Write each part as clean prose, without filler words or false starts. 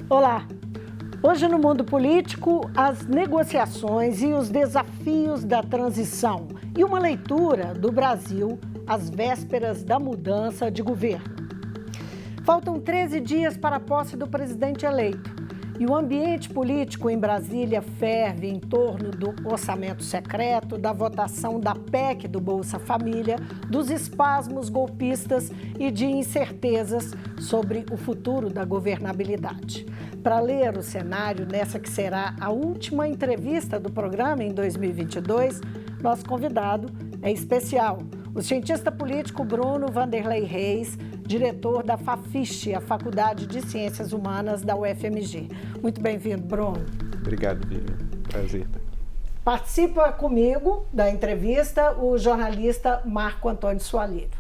Olá! Hoje no mundo político, as negociações e os desafios da transição e uma leitura do Brasil às vésperas da mudança de governo. Faltam 13 dias para a posse do presidente eleito e o ambiente político em Brasília ferve em torno do orçamento secreto, da votação da PEC do Bolsa Família, dos espasmos golpistas e de incertezas sobre o futuro da governabilidade. Para ler o cenário nessa que será a última entrevista do programa em 2022, nosso convidado é especial, o cientista político Bruno Vanderlei Reis, diretor da FAFISH, a Faculdade de Ciências Humanas da UFMG. Muito bem-vindo, Bruno. Obrigado, Vivian. Prazer. Participa comigo da entrevista o jornalista Marco Antônio Soalheiro.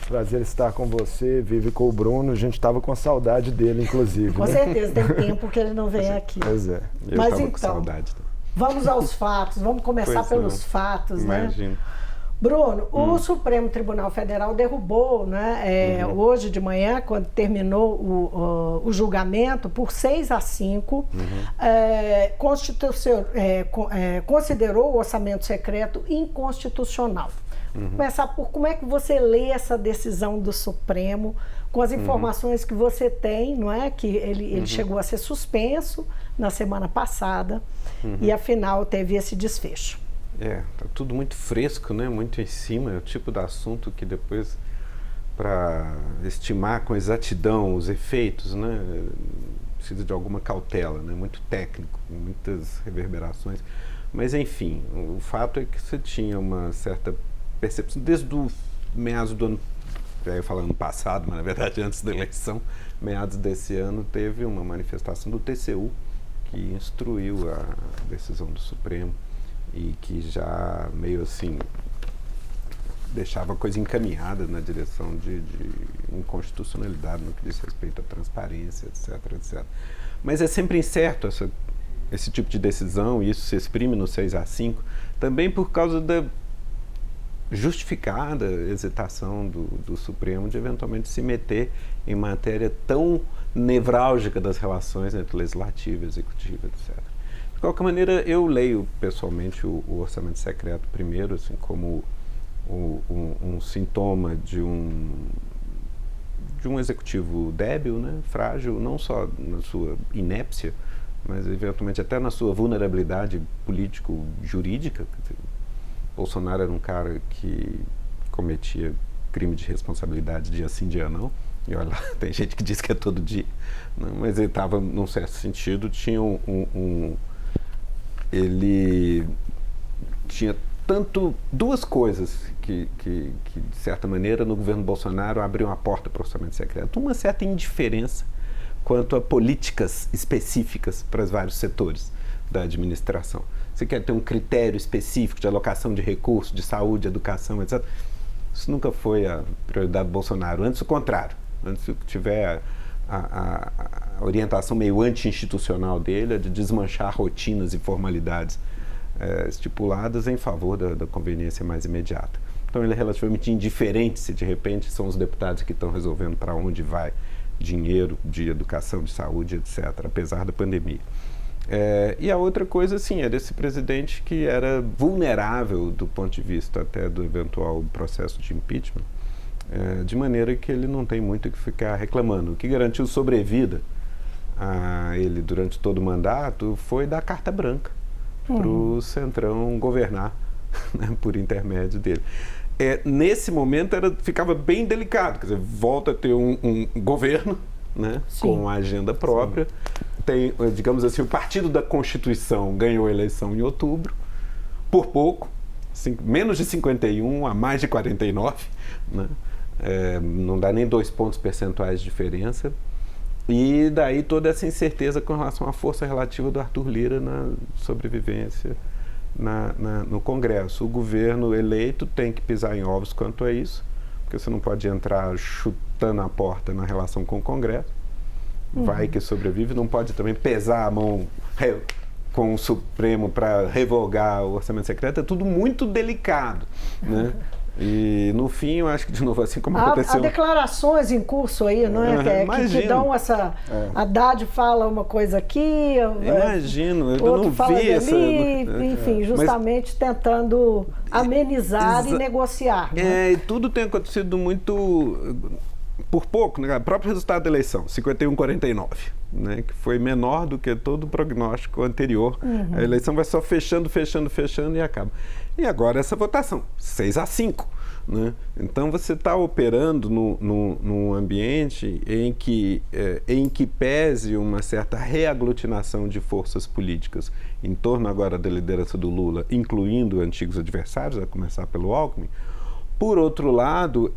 Prazer estar com você, Vivi, com o Bruno. A gente estava com saudade dele, inclusive. Com certeza, tem tempo que ele não vem aqui. Pois é. Eu Mas estava então, com saudade. Vamos aos fatos, vamos começar pelos fatos, Imagino. né? Bruno, o Supremo Tribunal Federal derrubou, né, hoje de manhã, quando terminou o julgamento, por 6-5, considerou o orçamento secreto inconstitucional. Começar por como é que você lê essa decisão do Supremo, com as informações que você tem, não é? Que ele chegou a ser suspenso na semana passada e, afinal, teve esse desfecho. Tá tudo muito fresco, né? Muito em cima. É o tipo de assunto que depois, para estimar com exatidão os efeitos, né, precisa de alguma cautela, né? Muito técnico, muitas reverberações. Mas, enfim, o fato é que você tinha uma certa percepção, desde o meados do ano, eu falo ano passado, mas na verdade antes da eleição, meados desse ano, teve uma manifestação do TCU que instruiu a decisão do Supremo e que já meio assim deixava a coisa encaminhada na direção de inconstitucionalidade no que diz respeito à transparência, etc, etc. Mas é sempre incerto esse tipo de decisão, e isso se exprime no 6-5, também por causa da justificada hesitação do Supremo de eventualmente se meter em matéria tão nevrálgica das relações entre legislativo e executivo, etc. De qualquer maneira, eu leio pessoalmente o orçamento secreto primeiro, assim, como um sintoma de um executivo débil, né, frágil, não só na sua inépcia, mas eventualmente até na sua vulnerabilidade político-jurídica. Bolsonaro era um cara que cometia crime de responsabilidade dia sim, dia não. E olha lá, tem gente que diz que é todo dia. Não, mas ele estava, num certo sentido, tinha ele tinha duas coisas que, de certa maneira, no governo Bolsonaro abriam a porta para o orçamento secreto. Uma certa indiferença quanto a políticas específicas para os vários setores da administração. Você quer ter um critério específico de alocação de recursos, de saúde, educação, etc. Isso nunca foi a prioridade do Bolsonaro. Antes, o contrário. Antes que tiver a orientação meio anti-institucional dele, é de desmanchar rotinas e formalidades estipuladas em favor da conveniência mais imediata. Então, ele é relativamente indiferente se, de repente, são os deputados que estão resolvendo para onde vai dinheiro de educação, de saúde, etc., apesar da pandemia. E a outra coisa, sim, é desse presidente que era vulnerável do ponto de vista até do eventual processo de impeachment, de maneira que ele não tem muito o que ficar reclamando. O que garantiu sobrevida a ele durante todo o mandato foi dar carta branca para o Centrão governar, né, por intermédio dele. Nesse momento ficava bem delicado, quer dizer, volta a ter um governo, né, com a agenda própria. Tem, digamos assim, o Partido da Constituição ganhou a eleição em outubro, por pouco, menos de 51 a mais de 49, né? Não dá nem 2 pontos percentuais de diferença. E daí toda essa incerteza com relação à força relativa do Arthur Lira na sobrevivência no Congresso. O governo eleito tem que pisar em ovos quanto a isso, porque você não pode entrar chutando a porta na relação com o Congresso. Vai que sobrevive, não pode também pesar a mão com o Supremo para revogar o orçamento secreto. É tudo muito delicado, né? E no fim, eu acho que, de novo, assim como aconteceu... Há declarações em curso aí, não é? Que dão essa... Haddad fala uma coisa aqui... Imagino, eu outro não fala vi essa... Enfim, justamente tentando amenizar e negociar. Né? E tudo tem acontecido muito... por pouco, né? O próprio resultado da eleição, 51-49, né? Que foi menor do que todo o prognóstico anterior. A eleição vai só fechando e acaba. E agora essa votação, 6-5. Né? Então você está operando num ambiente em que pese uma certa reaglutinação de forças políticas em torno agora da liderança do Lula, incluindo antigos adversários, a começar pelo Alckmin. Por outro lado,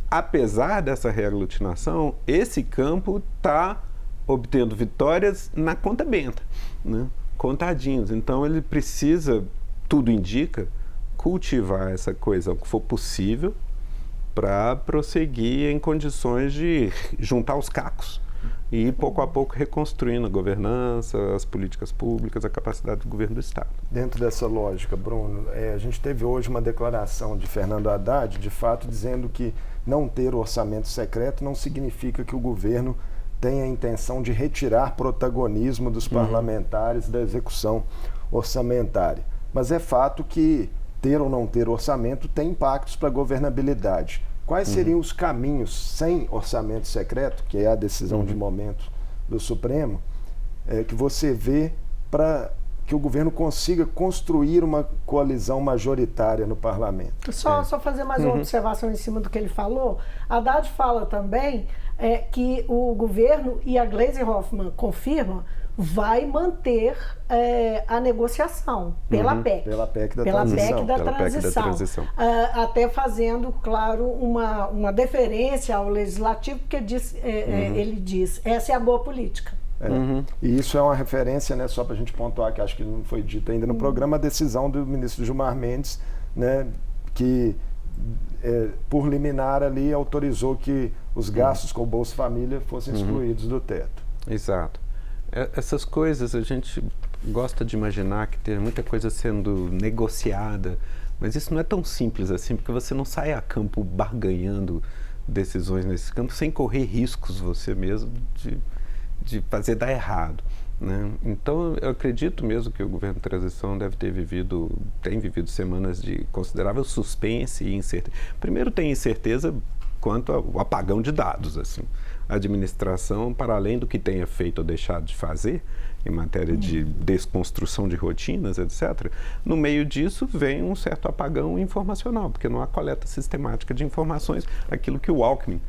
apesar dessa reaglutinação, esse campo está obtendo vitórias na conta benta, né? Contadinhos. Então ele precisa, tudo indica, cultivar essa coisa o que for possível para prosseguir em condições de juntar os cacos e ir pouco a pouco reconstruindo a governança, as políticas públicas, a capacidade do governo do Estado. Dentro dessa lógica, Bruno, a gente teve hoje uma declaração de Fernando Haddad, de fato, dizendo que não ter orçamento secreto não significa que o governo tenha a intenção de retirar protagonismo dos parlamentares da execução orçamentária. Mas é fato que ter ou não ter orçamento tem impactos para a governabilidade. Quais seriam os caminhos sem orçamento secreto, que é a decisão de momento do Supremo, que você vê para que o governo consiga construir uma coalizão majoritária no parlamento? Só fazer mais uma observação em cima do que ele falou. Haddad fala também que o governo, e a Gleisi Hoffmann confirma, vai manter a negociação pela PEC. Pela PEC da transição. Até fazendo, claro, uma deferência ao legislativo, porque ele diz, essa é a boa política. E isso é uma referência, né, só para a gente pontuar, que acho que não foi dito ainda no programa, a decisão do ministro Gilmar Mendes, né, que por liminar ali autorizou que os gastos com o Bolsa Família fossem excluídos do teto. Exato. Essas coisas a gente gosta de imaginar que tem muita coisa sendo negociada, mas isso não é tão simples assim, porque você não sai a campo barganhando decisões nesse campo sem correr riscos você mesmo de fazer dar errado, né? Então eu acredito mesmo que o governo de transição tem vivido semanas de considerável suspense e incerteza. Primeiro tem incerteza quanto ao apagão de dados, assim. A administração, para além do que tenha feito ou deixado de fazer, em matéria de desconstrução de rotinas, etc., no meio disso vem um certo apagão informacional, porque não há coleta sistemática de informações, aquilo que o Alckmin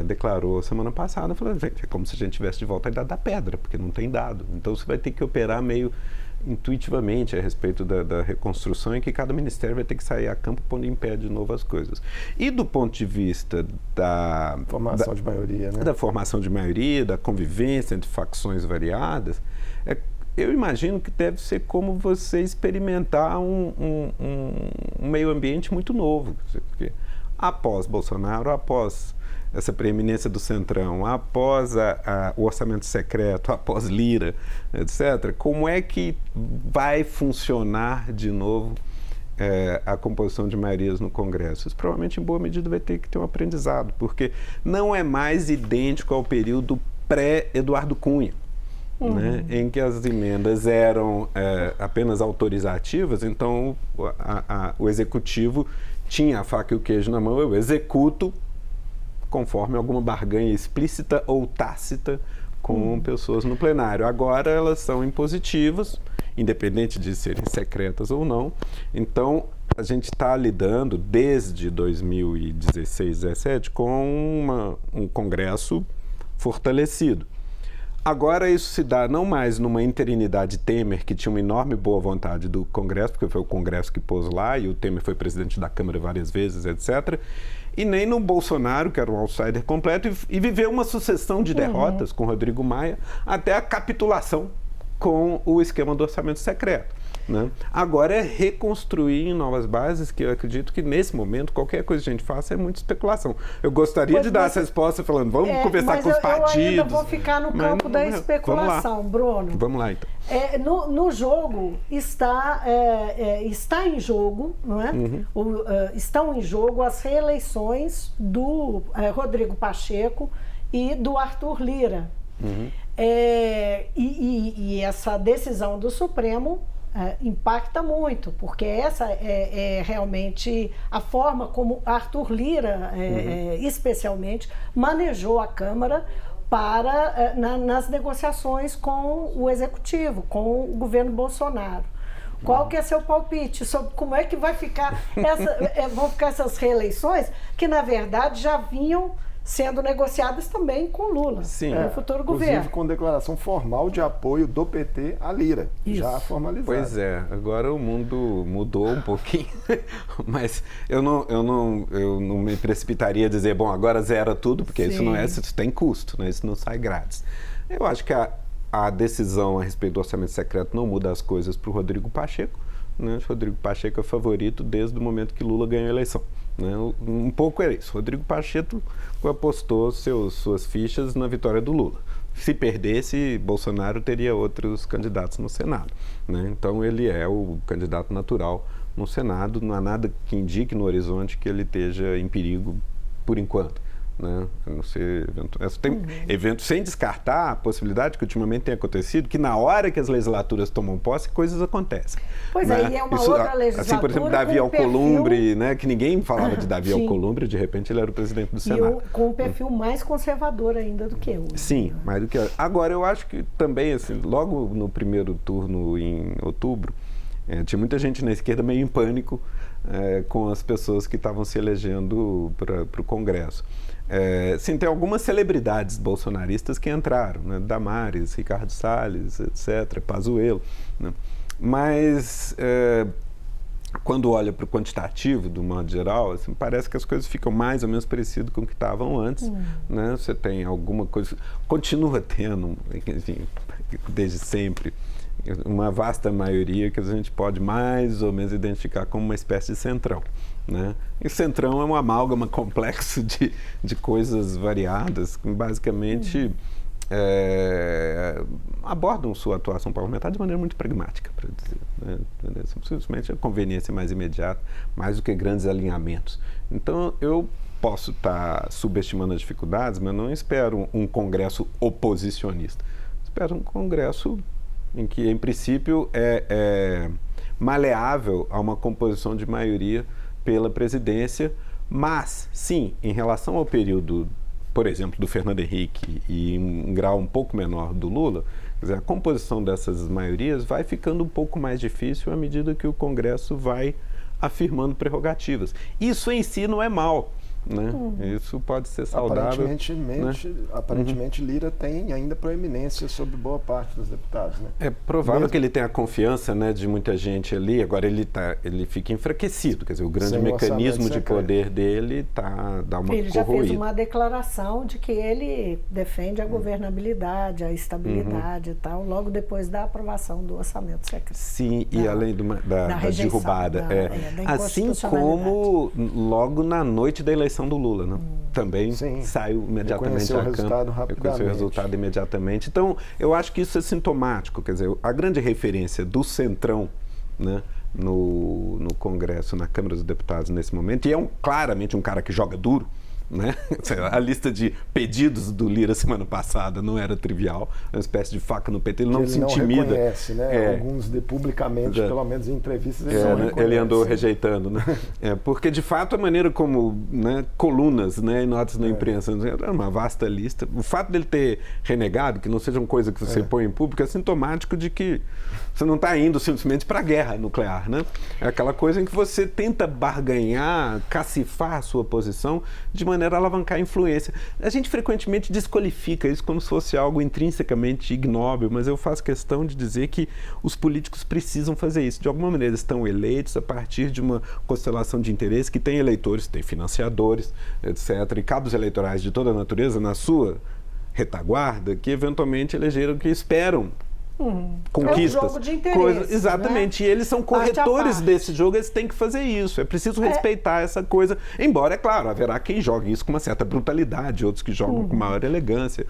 declarou semana passada, falando, gente, é como se a gente tivesse de volta a idade da pedra, porque não tem dado. Então você vai ter que operar meio intuitivamente a respeito da reconstrução, em que cada ministério vai ter que sair a campo pondo em pé de novo as coisas. E do ponto de vista da formação de maioria, né? Da formação de maioria, da convivência entre facções variadas, eu imagino que deve ser como você experimentar um meio ambiente muito novo. Porque após Bolsonaro, após essa preeminência do Centrão, após o orçamento secreto, após Lira, etc., como é que vai funcionar de novo a composição de maiorias no Congresso? Isso provavelmente, em boa medida, vai ter que ter um aprendizado, porque não é mais idêntico ao período pré-Eduardo Cunha, né, em que as emendas eram apenas autorizativas, então o Executivo tinha a faca e o queijo na mão, eu executo conforme alguma barganha explícita ou tácita com pessoas no plenário. Agora elas são impositivas, independente de serem secretas ou não. Então, a gente está lidando desde 2016, 2017 com um Congresso fortalecido. Agora isso se dá não mais numa interinidade Temer, que tinha uma enorme boa vontade do Congresso, porque foi o Congresso que pôs lá, e o Temer foi presidente da Câmara várias vezes, etc., e nem no Bolsonaro, que era um outsider completo, e viveu uma sucessão de derrotas com Rodrigo Maia, até a capitulação com o esquema do orçamento secreto. Né? Agora é reconstruir em novas bases, que eu acredito que nesse momento qualquer coisa que a gente faça é muita especulação. Eu gostaria de dar essa resposta falando, vamos conversar com os partidos. Eu ainda vou ficar no campo da especulação, Bruno. Vamos lá, então. No jogo está em jogo, não é? Estão em jogo as reeleições do Rodrigo Pacheco e do Arthur Lira. E essa decisão do Supremo impacta muito, porque essa é realmente a forma como Arthur Lira, especialmente, manejou a Câmara nas negociações com o Executivo, com o governo Bolsonaro. Qual que é seu palpite sobre como é que vão ficar essas reeleições, que na verdade já vinham sendo negociadas também com Lula, no futuro governo. Inclusive com declaração formal de apoio do PT à Lira, já formalizada. Pois é, agora o mundo mudou um pouquinho, mas eu não me precipitaria a dizer, bom, agora zera tudo, porque isso tem custo, né? Isso não sai grátis. Eu acho que a decisão a respeito do orçamento secreto não muda as coisas para o Rodrigo Pacheco, né? O Rodrigo Pacheco é favorito desde o momento que Lula ganhou a eleição. Né? Um pouco é isso. Rodrigo Pacheco apostou suas fichas na vitória do Lula. Se perdesse, Bolsonaro teria outros candidatos no Senado. Né? Então ele é o candidato natural no Senado. Não há nada que indique no horizonte que ele esteja em perigo por enquanto. Né? Tem eventos sem descartar a possibilidade que ultimamente tem acontecido, que na hora que as legislaturas tomam posse, coisas acontecem. Pois né? é, e é uma outra legislatura. Assim, por exemplo, Davi Alcolumbre, né? Que ninguém falava de Davi Alcolumbre, de repente ele era o presidente do Senado. E com um perfil mais conservador ainda do que hoje. Sim, mais do que hoje. Agora, eu acho que também, assim, logo no primeiro turno, em outubro, tinha muita gente na esquerda meio em pânico com as pessoas que estavam se elegendo para o Congresso. Sim, tem algumas celebridades bolsonaristas que entraram, né? Damares, Ricardo Salles, etc., Pazuello, né? Mas quando olha para o quantitativo, do modo geral, assim, parece que as coisas ficam mais ou menos parecidas com o que estavam antes. Né? Você tem alguma coisa, continua tendo, enfim, desde sempre, uma vasta maioria que a gente pode mais ou menos identificar como uma espécie de centrão. Né? E centrão é um amálgama complexo de coisas variadas, que basicamente abordam sua atuação parlamentar de maneira muito pragmática, para dizer. Né? Simplesmente a conveniência mais imediata, mais do que grandes alinhamentos. Então, eu posso estar subestimando as dificuldades, mas não espero um Congresso oposicionista. Espero um Congresso em que, em princípio, é maleável a uma composição de maioria pela presidência, mas, sim, em relação ao período, por exemplo, do Fernando Henrique e em grau um pouco menor do Lula, quer dizer, a composição dessas maiorias vai ficando um pouco mais difícil à medida que o Congresso vai afirmando prerrogativas. Isso em si não é mal. Né? Isso pode ser saudável. Aparentemente, Lira tem ainda proeminência sobre boa parte dos deputados. Né? É provável que ele tenha a confiança, né, de muita gente ali. Agora ele fica enfraquecido, quer dizer, o grande mecanismo de poder dele dá uma corroída. Ele já fez uma declaração de que ele defende a governabilidade, a estabilidade e tal, logo depois da aprovação do orçamento secreto. Sim, e além da derrubada. Da assim como logo na noite da eleição do Lula, né? Também saiu imediatamente a Câmara, reconheceu o resultado imediatamente. Então, eu acho que isso é sintomático, quer dizer, a grande referência do centrão, né, no Congresso, na Câmara dos Deputados nesse momento, e é claramente um cara que joga duro, né? A lista de pedidos do Lira semana passada não era trivial, uma espécie de faca no peito, ele não se intimida. Ele reconhece, né? Alguns publicamente, pelo menos em entrevistas, ele andou rejeitando, né? Porque de fato a maneira como, né, colunas, né, e notas na imprensa, é uma vasta lista. O fato dele ter renegado, que não seja uma coisa que você põe em público, é sintomático de que você não está indo simplesmente para a guerra nuclear, né? É aquela coisa em que você tenta barganhar, cacifar a sua posição de maneira a alavancar a influência. A gente frequentemente desqualifica isso como se fosse algo intrinsecamente ignóbil, mas eu faço questão de dizer que os políticos precisam fazer isso. De alguma maneira, estão eleitos a partir de uma constelação de interesses que tem eleitores, tem financiadores, etc., e cabos eleitorais de toda a natureza na sua retaguarda, que eventualmente elegeram, que esperam conquistas. É um jogo de interesses, exatamente, né? e eles são corretores desse jogo, eles têm que fazer isso. É preciso respeitar essa coisa. Embora, é claro, haverá quem jogue isso com uma certa brutalidade, outros que jogam com maior elegância,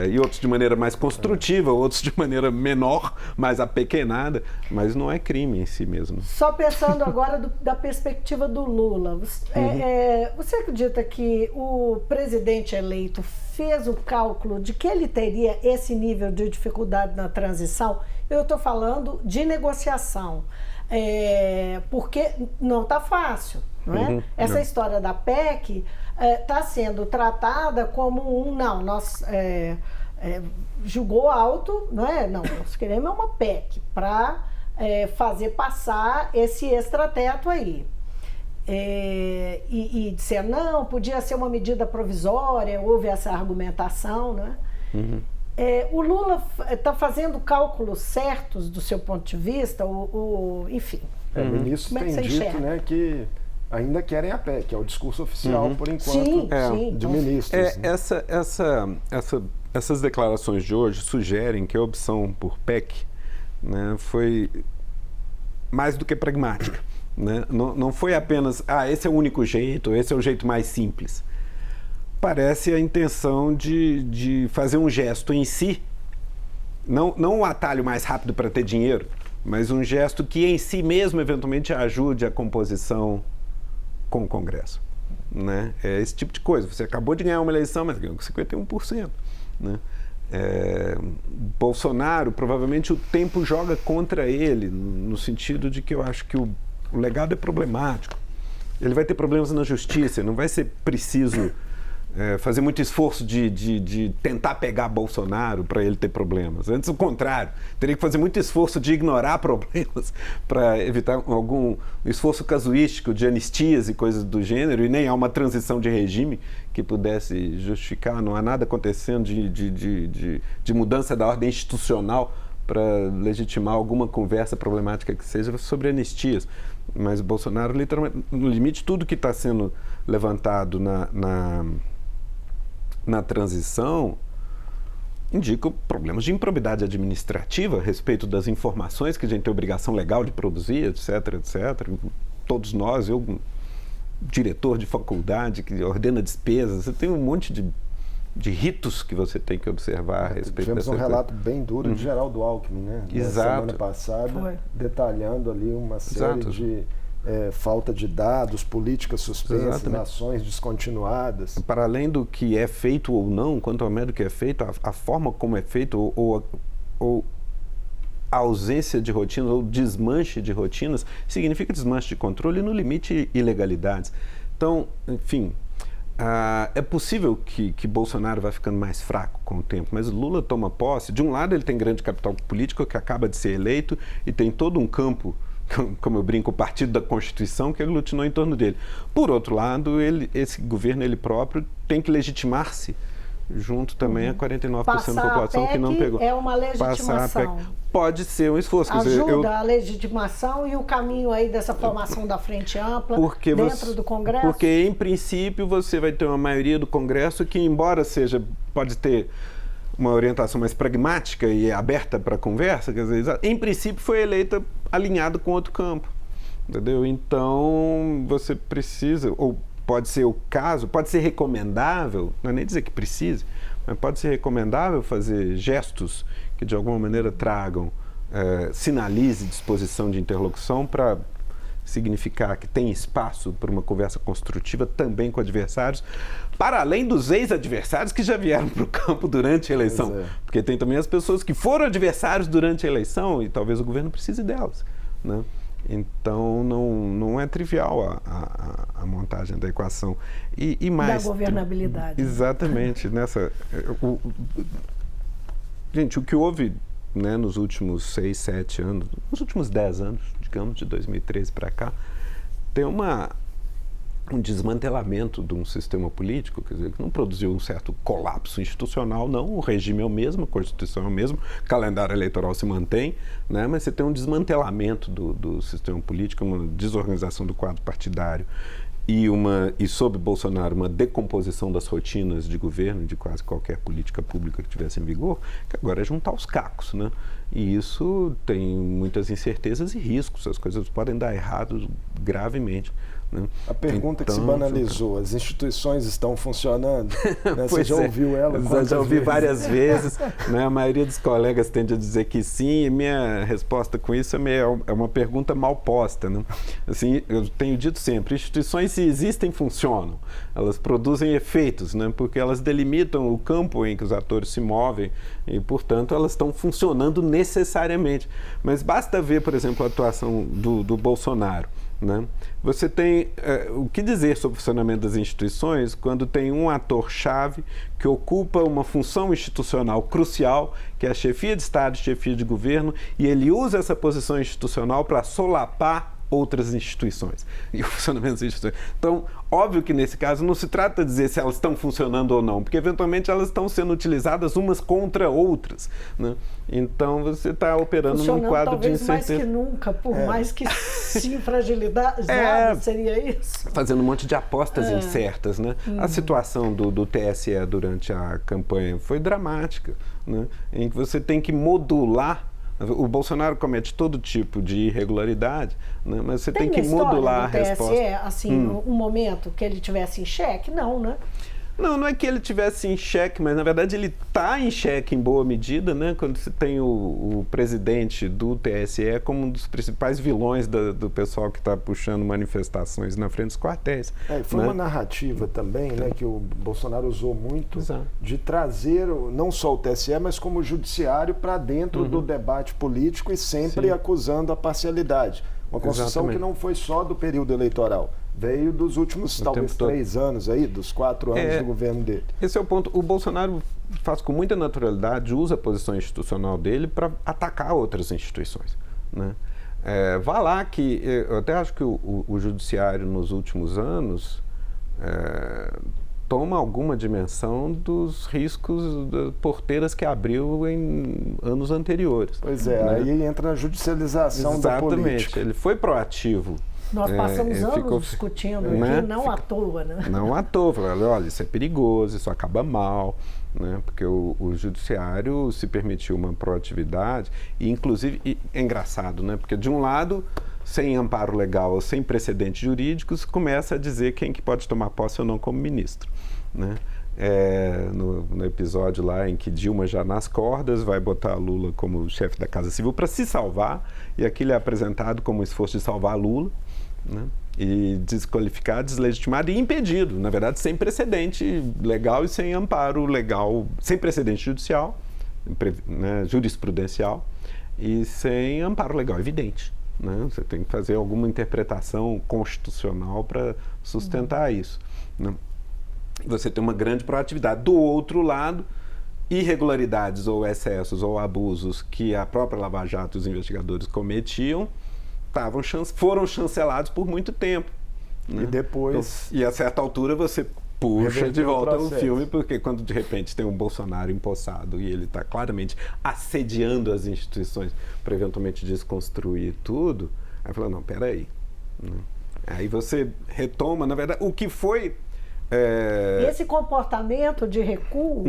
e outros de maneira mais construtiva, outros de maneira menor, mais apequenada, mas não é crime em si mesmo. Só pensando agora da perspectiva do Lula, você acredita que o presidente eleito fez o cálculo de que ele teria esse nível de dificuldade na transição? Eu estou falando de negociação, porque não está fácil, não é? Essa história da PEC está sendo tratada como nós julgou alto, não é? Não, nós queremos uma PEC para fazer passar esse extrateto aí. E disser, não, podia ser uma medida provisória, houve essa argumentação, né? O Lula está fazendo cálculos certos do seu ponto de vista, enfim. Ministros têm dito, né, que ainda querem a PEC, é o discurso oficial, por enquanto, de ministros. Essas declarações de hoje sugerem que a opção por PEC, né, foi mais do que pragmática. Né? Não foi apenas, esse é o único jeito, esse é o jeito mais simples. Parece a intenção de fazer um gesto em si, não um atalho mais rápido para ter dinheiro, mas um gesto que em si mesmo eventualmente ajude a composição com o Congresso. Né? É esse tipo de coisa. Você acabou de ganhar uma eleição, mas ganhou com 51%. Né? Bolsonaro, provavelmente o tempo joga contra ele, no sentido de que eu acho que o legado é problemático. Ele vai ter problemas na justiça, não vai ser preciso fazer muito esforço de tentar pegar Bolsonaro para ele ter problemas. Antes, o contrário. Teria que fazer muito esforço de ignorar problemas para evitar algum esforço casuístico de anistias e coisas do gênero, e nem há uma transição de regime que pudesse justificar. Não há nada acontecendo de mudança da ordem institucional para legitimar alguma conversa problemática que seja sobre anistias. Mas o Bolsonaro, literalmente, no limite, tudo que está sendo levantado na transição indica problemas de improbidade administrativa a respeito das informações que a gente tem obrigação legal de produzir, etc, etc. Todos nós, eu, diretor de faculdade que ordena despesas, você tem um monte de ritos que você tem que observar a respeito Tivemos um relato bem duro de Geraldo Alckmin, né? Exato. Na semana passada, detalhando ali uma série de falta de dados, políticas suspensas, ações descontinuadas. Para além do que é feito ou não, quanto ao método que é feito, a forma como é feito ou a ausência de rotinas ou desmanche de rotinas significa desmanche de controle e, no limite, ilegalidades. Então, enfim, é possível que Bolsonaro vá ficando mais fraco com o tempo, mas Lula toma posse. De um lado, ele tem grande capital político que acaba de ser eleito e tem todo um campo, como eu brinco, o partido da Constituição que aglutinou em torno dele. Por outro lado, esse governo, ele próprio, tem que legitimar-se junto também a 49% da população que não pegou. É uma legitimação. Pode ser um esforço. Ajuda a legitimação e o caminho aí dessa formação da frente ampla dentro do Congresso? Porque, em princípio, você vai ter uma maioria do Congresso que, embora pode ter uma orientação mais pragmática e aberta para conversa, quer dizer, em princípio foi eleita alinhado com outro campo, entendeu? Então, você precisa, ou pode ser o caso, pode ser recomendável, não é nem dizer que precise, mas pode ser recomendável fazer gestos que de alguma maneira tragam, sinalize disposição de interlocução para significar que tem espaço para uma conversa construtiva também com adversários, para além dos ex-adversários que já vieram para o campo durante a eleição. Porque tem também as pessoas que foram adversários durante a eleição e talvez o governo precise delas, né? Então, não é trivial a montagem da equação. E mais, da governabilidade. Exatamente. Gente, o que houve, né, nos últimos 6, 7 anos, nos últimos 10 anos, digamos, de 2013 para cá, tem um desmantelamento de um sistema político, quer dizer, que não produziu um certo colapso institucional, não, o regime é o mesmo, a Constituição é o mesmo, o calendário eleitoral se mantém, né, mas você tem um desmantelamento do sistema político, uma desorganização do quadro partidário e sob Bolsonaro, uma decomposição das rotinas de governo, de quase qualquer política pública que tivesse em vigor, que agora é juntar os cacos, né? E isso tem muitas incertezas e riscos, as coisas podem dar errado gravemente. Né? A pergunta que se banalizou, as instituições estão funcionando? Né? Você já ouviu ela? Já ouvi várias vezes. Né? A maioria dos colegas tende a dizer que sim, e minha resposta com isso é uma pergunta mal posta. Né? Assim, eu tenho dito sempre, instituições, se existem, funcionam. Elas produzem efeitos, né? Porque elas delimitam o campo em que os atores se movem e, portanto, elas estão funcionando necessariamente. Mas basta ver, por exemplo, a atuação do Bolsonaro. Né? Você tem o que dizer sobre o funcionamento das instituições quando tem um ator-chave que ocupa uma função institucional crucial, que é a chefia de Estado, chefia de governo, e ele usa essa posição institucional para solapar outras instituições e o funcionamento das instituições. Então, óbvio que nesse caso não se trata de dizer se elas estão funcionando ou não, porque eventualmente elas estão sendo utilizadas umas contra outras. Né? Então, você está operando num quadro de incerteza. Mais que nunca, por mais que sim, fragilidade, seria isso? Fazendo um monte de apostas incertas. Né? A situação do TSE durante a campanha foi dramática, né? Em que você tem que modular. O Bolsonaro comete todo tipo de irregularidade, né? Mas você tem que modular a resposta. TSE, assim, um momento que ele tivesse em xeque? Não, né? Não é que ele tivesse em xeque, mas na verdade ele está em xeque em boa medida, né? Quando você tem o presidente do TSE como um dos principais vilões do pessoal que está puxando manifestações na frente dos quartéis. Foi né? uma narrativa também, né, que o Bolsonaro usou muito, de trazer não só o TSE, mas como o judiciário para dentro do debate político e sempre acusando a parcialidade. Uma construção que não foi só do período eleitoral. Veio dos últimos, talvez, 3 anos aí, dos 4 anos do governo dele. Esse é o ponto. O Bolsonaro faz com muita naturalidade, usa a posição institucional dele para atacar outras instituições. Né? Vá lá que... Eu até acho que o judiciário, nos últimos anos, toma alguma dimensão dos riscos das porteiras que abriu em anos anteriores. Pois é, né? Aí entra na judicialização da política. Exatamente. Ele foi proativo. Nós passamos anos discutindo aqui, não à toa, né? Não à toa. Falei, olha, isso é perigoso, isso acaba mal, né? Porque o judiciário se permitiu uma proatividade e, inclusive, é engraçado, né? Porque, de um lado, sem amparo legal ou sem precedentes jurídicos, começa a dizer quem que pode tomar posse ou não como ministro, né? No episódio lá em que Dilma já nas cordas vai botar Lula como chefe da Casa Civil para se salvar, e aquilo é apresentado como um esforço de salvar Lula, né? E desqualificado, deslegitimado e impedido, na verdade sem precedente legal e sem amparo legal, sem precedente judicial, né, jurisprudencial e sem amparo legal evidente. Né? Você tem que fazer alguma interpretação constitucional para sustentar isso. Né? Você tem uma grande proatividade. Do outro lado, irregularidades ou excessos ou abusos que a própria Lava Jato e os investigadores cometiam foram chancelados por muito tempo. Né? E depois... Então, e a certa altura você puxa de volta o filme, porque quando de repente tem um Bolsonaro empossado e ele está claramente assediando as instituições para eventualmente desconstruir tudo, aí fala, não, peraí. Né? Aí você retoma, na verdade, o que foi... Esse comportamento de recuo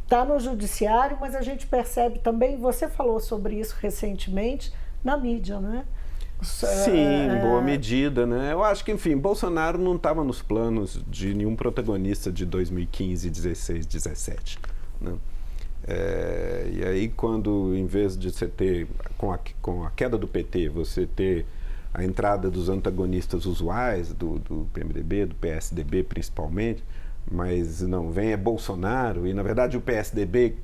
está no judiciário, mas a gente percebe também, você falou sobre isso recentemente, na mídia, né? Sim, em boa medida, né? Eu acho que, enfim, Bolsonaro não estava nos planos de nenhum protagonista de 2015, 16, 17. Né? E aí, quando, em vez de você ter, com a queda do PT, você ter a entrada dos antagonistas usuais, do PMDB, do PSDB principalmente, mas não, vem Bolsonaro, e na verdade o PSDB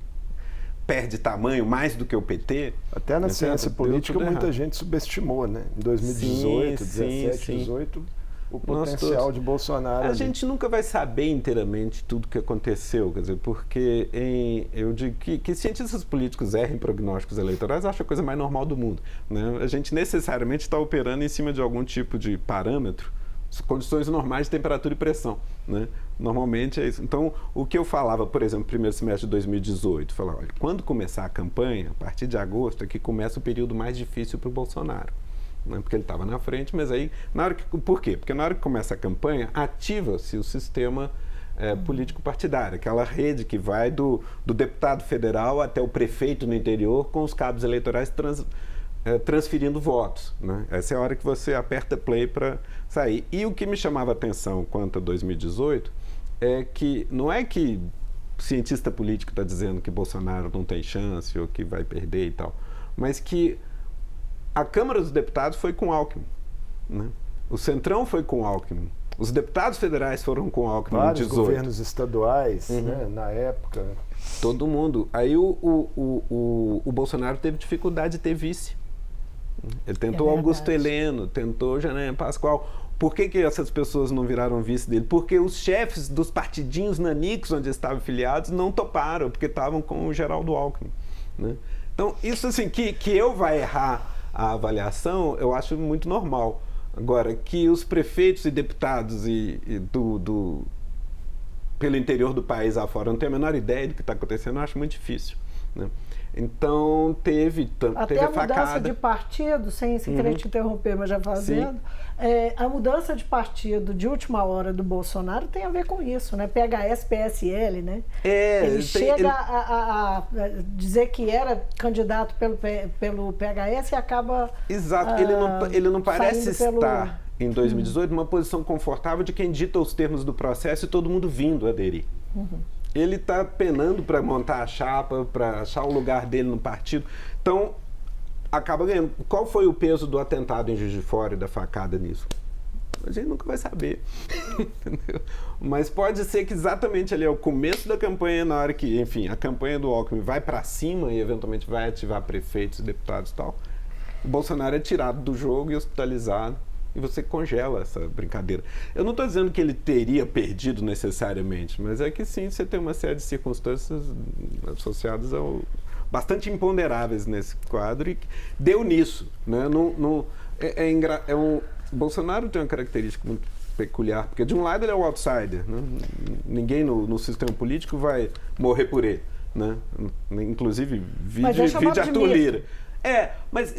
perde tamanho mais do que o PT. Até na ciência política muita gente subestimou, né? Em 2018, 17, 18, o potencial de Bolsonaro. A gente nunca vai saber inteiramente tudo o que aconteceu, quer dizer, porque eu digo que cientistas políticos errem prognósticos eleitorais, acho a coisa mais normal do mundo. Né? A gente necessariamente está operando em cima de algum tipo de parâmetro, condições normais de temperatura e pressão, né? Normalmente é isso. Então, o que eu falava, por exemplo, no primeiro semestre de 2018, falava, olha, quando começar a campanha, a partir de agosto, é que começa o período mais difícil para o Bolsonaro. Né? Porque ele estava na frente, mas aí, por quê? Porque na hora que começa a campanha, ativa-se o sistema político-partidária, aquela rede que vai do deputado federal até o prefeito no interior com os cabos eleitorais transferindo votos, né? Essa é a hora que você aperta play para sair. E o que me chamava a atenção quanto a 2018 é que não é que o cientista político está dizendo que Bolsonaro não tem chance ou que vai perder e tal, mas que a Câmara dos Deputados foi com Alckmin, né? O Centrão foi com Alckmin. Os deputados federais foram com Alckmin em 2018. Vários governos estaduais, né, na época. Todo mundo. Aí o Bolsonaro teve dificuldade de ter vice. Ele tentou Augusto Heleno, tentou Janaína Pascoal. Por que essas pessoas não viraram vice dele? Porque os chefes dos partidinhos nanicos onde estavam filiados não toparam, porque estavam com o Geraldo Alckmin, né? Então, isso assim, que eu vá errar a avaliação, eu acho muito normal. Agora, que os prefeitos e deputados pelo interior do país afora não têm a menor ideia do que está acontecendo, eu acho muito difícil, né? Então, teve até a mudança facada de partido, sem querer te interromper, mas já fazendo, a mudança de partido de última hora do Bolsonaro tem a ver com isso, né? PHS, PSL, né? Ele chega a dizer que era candidato pelo PHS e acaba... Exato, ele não parece estar em 2018 numa posição confortável de quem dita os termos do processo e todo mundo vindo aderir. Ele está penando para montar a chapa, para achar o lugar dele no partido. Então, acaba ganhando. Qual foi o peso do atentado em Juiz de Fora e da facada nisso? A gente nunca vai saber. Entendeu? Mas pode ser que exatamente ali é o começo da campanha, na hora que, enfim, a campanha do Alckmin vai para cima e eventualmente vai ativar prefeitos, deputados e tal. O Bolsonaro é tirado do jogo e hospitalizado. E você congela essa brincadeira. Eu não estou dizendo que ele teria perdido necessariamente, mas é que sim, você tem uma série de circunstâncias associadas bastante imponderáveis nesse quadro e deu nisso, né? Bolsonaro tem uma característica muito peculiar, porque de um lado ele é o outsider, né? Ninguém no sistema político vai morrer por ele, né? Inclusive, vide Arthur Lira. Mas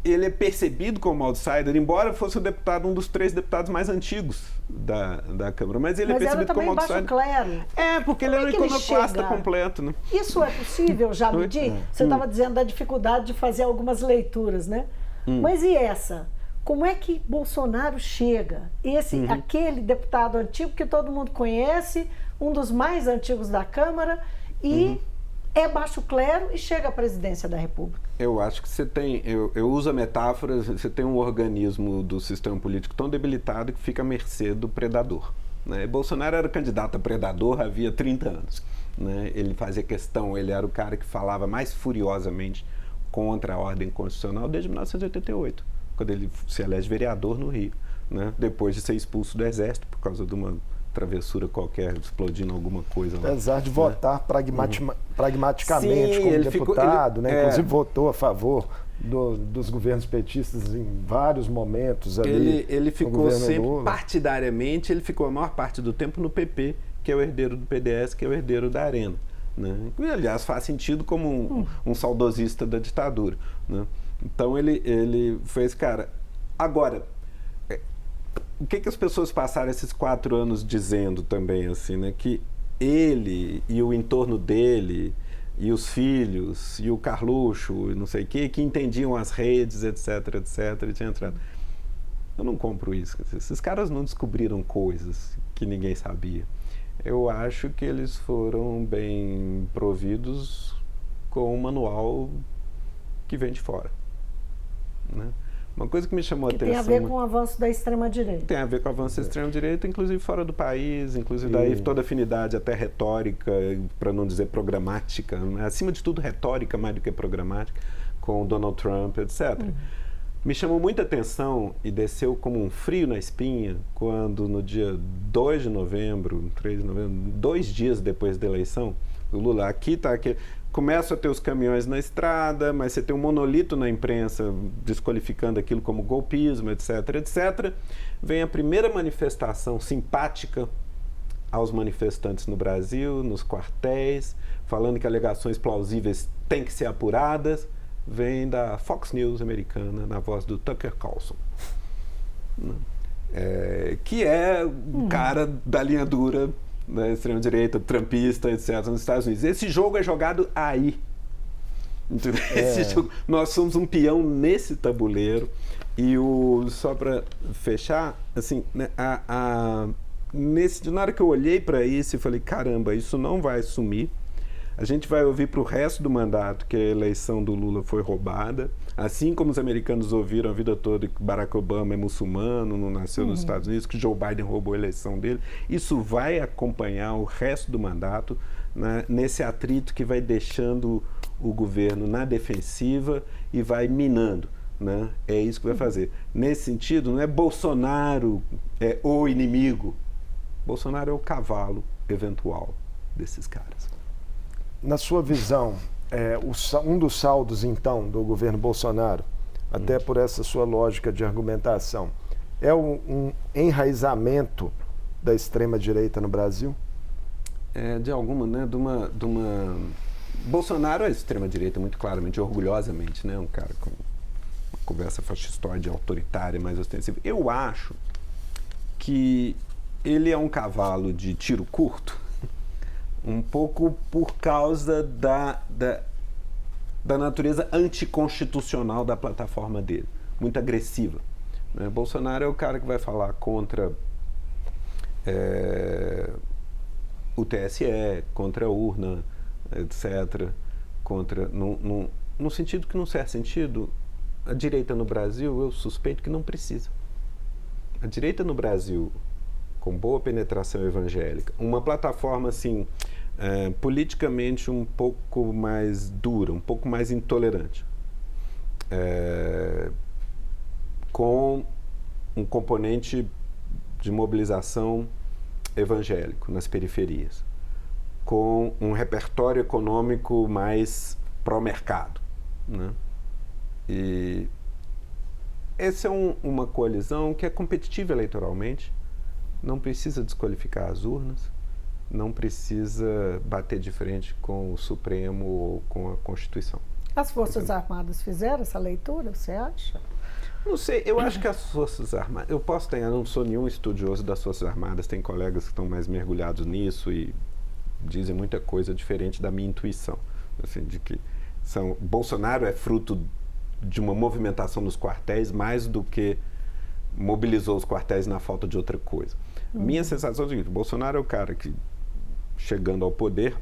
ele é percebido como outsider, embora fosse um dos 3 deputados mais antigos da Câmara. Mas ele é percebido como outsider. Clero. Porque ele é um iconoclasta completo, né? Isso é possível já medir? Você estava dizendo da dificuldade de fazer algumas leituras, né? Mas e essa? Como é que Bolsonaro chega? Aquele deputado antigo que todo mundo conhece, um dos mais antigos da Câmara, e é baixo clero e chega à presidência da República. Eu acho que você tem, eu uso a metáfora, você tem um organismo do sistema político tão debilitado que fica à mercê do predador, né? Bolsonaro era candidato a predador havia 30 anos, né? Ele fazia questão, ele era o cara que falava mais furiosamente contra a ordem constitucional desde 1988, quando ele se elege vereador no Rio, né? Depois de ser expulso do Exército por causa de uma travessura qualquer, explodindo alguma coisa lá. Apesar de votar pragmaticamente como deputado, né? Inclusive votou a favor dos governos petistas em vários momentos ali. Ele ficou sempre, partidariamente, ele ficou a maior parte do tempo no PP, que é o herdeiro do PDS, que é o herdeiro da Arena, né? E, aliás, faz sentido como um saudosista da ditadura, né? Então ele foi esse cara. Agora, o que as pessoas passaram esses 4 anos dizendo também, assim, né? Que ele e o entorno dele, e os filhos, e o Carluxo, e não sei o quê, que entendiam as redes, etc, e tinha entrado. Eu não compro isso. Esses caras não descobriram coisas que ninguém sabia. Eu acho que eles foram bem providos com um manual que vem de fora, né? Uma coisa que me chamou a atenção... Tem a ver com o avanço da extrema-direita. Tem a ver com o avanço da extrema-direita, inclusive fora do país, inclusive daí toda afinidade até retórica, para não dizer programática, né? Acima de tudo retórica mais do que programática, com o Donald Trump, etc. Me chamou muita atenção e desceu como um frio na espinha quando no dia 2 de novembro, 3 de novembro, 2 dias depois da eleição, o Lula começa a ter os caminhões na estrada, mas você tem um monolito na imprensa desqualificando aquilo como golpismo, etc, etc. Vem a primeira manifestação simpática aos manifestantes no Brasil, nos quartéis, falando que alegações plausíveis têm que ser apuradas. Vem da Fox News americana, na voz do Tucker Carlson. que é o cara da linha dura, da extrema-direita, trampista, etc., nos Estados Unidos. Esse jogo é jogado aí. Esse jogo, nós somos um peão nesse tabuleiro. E só para fechar, assim, né, na hora que eu olhei para isso e falei, caramba, isso não vai sumir. A gente vai ouvir para o resto do mandato que a eleição do Lula foi roubada, assim como os americanos ouviram a vida toda que Barack Obama é muçulmano, não nasceu nos Estados Unidos, que Joe Biden roubou a eleição dele. Isso vai acompanhar o resto do mandato, né, nesse atrito que vai deixando o governo na defensiva e vai minando. Né? É isso que vai fazer. Nesse sentido, não é Bolsonaro o inimigo. Bolsonaro é o cavalo eventual desses caras. Na sua visão, um dos saldos, então, do governo Bolsonaro, até por essa sua lógica de argumentação, é um enraizamento da extrema-direita no Brasil? De alguma, né? De uma... Bolsonaro é extrema-direita, muito claramente, orgulhosamente, né? Um cara com uma conversa fascistoide, autoritária, mais ostensiva. Eu acho que ele é um cavalo de tiro curto, um pouco por causa da natureza anticonstitucional da plataforma dele, muito agressiva. Né? Bolsonaro é o cara que vai falar contra o TSE, contra a urna, etc. No sentido que, num certo sentido, a direita no Brasil, eu suspeito que não precisa. A direita no Brasil, com boa penetração evangélica, uma plataforma assim, politicamente um pouco mais dura, um pouco mais intolerante, com um componente de mobilização evangélico nas periferias, com um repertório econômico mais pró-mercado, né? E essa é uma coalizão que é competitiva eleitoralmente, não precisa desqualificar as urnas, não precisa bater de frente com o Supremo ou com a Constituição. As Forças Armadas fizeram essa leitura, você acha? Não sei, eu acho que as Forças Armadas... Eu não sou nenhum estudioso das Forças Armadas, tem colegas que estão mais mergulhados nisso e dizem muita coisa diferente da minha intuição. Assim, de que Bolsonaro é fruto de uma movimentação nos quartéis mais do que mobilizou os quartéis na falta de outra coisa. Minha sensação é o seguinte: Bolsonaro é o cara que, chegando ao poder,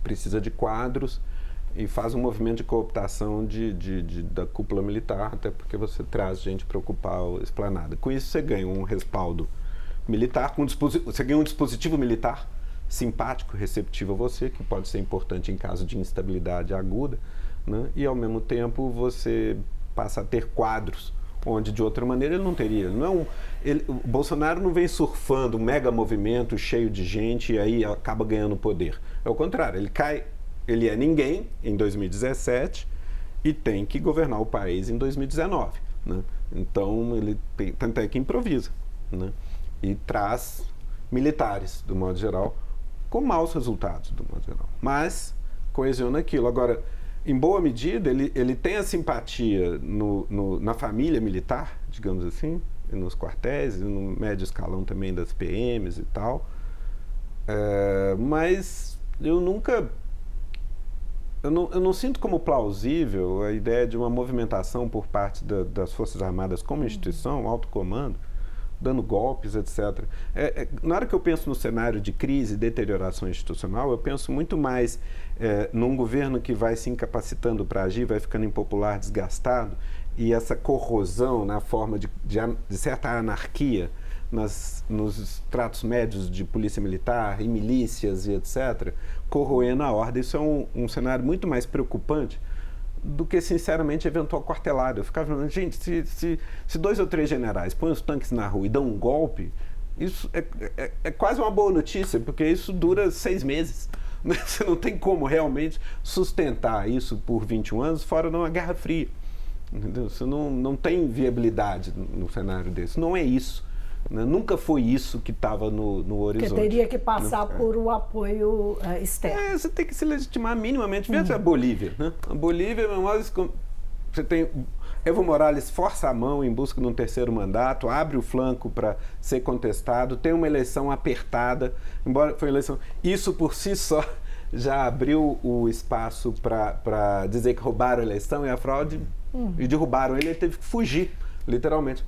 precisa de quadros e faz um movimento de cooptação da cúpula militar, até porque você traz gente para ocupar a esplanada. Com isso, você ganha um respaldo militar, você ganha um dispositivo militar simpático, receptivo a você, que pode ser importante em caso de instabilidade aguda, né? E, ao mesmo tempo, você passa a ter quadros onde, de outra maneira, ele não teria. O Bolsonaro não vem surfando um mega movimento cheio de gente e aí acaba ganhando poder. É o contrário, ele é ninguém em 2017 e tem que governar o país em 2019. Né? Então, ele tanto é que improvisa, né? E traz militares, do modo geral, com maus resultados, do modo geral. Mas coesiona aquilo. Agora, em boa medida, ele tem a simpatia na família militar, digamos assim, nos quartéis, e no médio escalão também das PMs e tal. Mas eu não sinto como plausível a ideia de uma movimentação por parte das Forças Armadas como instituição, alto comando, dando golpes, etc. Na hora que eu penso no cenário de crise e deterioração institucional, eu penso muito mais num governo que vai se incapacitando para agir, vai ficando impopular, desgastado, e essa corrosão na forma de certa anarquia nos tratos médios de polícia militar e milícias e etc., corroendo a ordem. Isso é um cenário muito mais preocupante do que, sinceramente, eventual quartelada. Eu ficava falando, gente, se 2 ou 3 generais põem os tanques na rua e dão um golpe, isso é quase uma boa notícia, porque isso dura 6 meses. Você não tem como realmente sustentar isso por 21 anos fora de uma Guerra Fria. Entendeu? Você não tem viabilidade no cenário desse. Não é isso. Né? Nunca foi isso que estava no horizonte. Porque teria que passar por um apoio externo. Você tem que se legitimar minimamente. Veja a Bolívia. Né? A Bolívia, Você tem Evo Morales força a mão em busca de um terceiro mandato, abre o flanco para ser contestado, tem uma eleição apertada, embora foi eleição. Isso por si só já abriu o espaço para dizer que roubaram a eleição e a fraude e derrubaram ele teve que fugir, literalmente.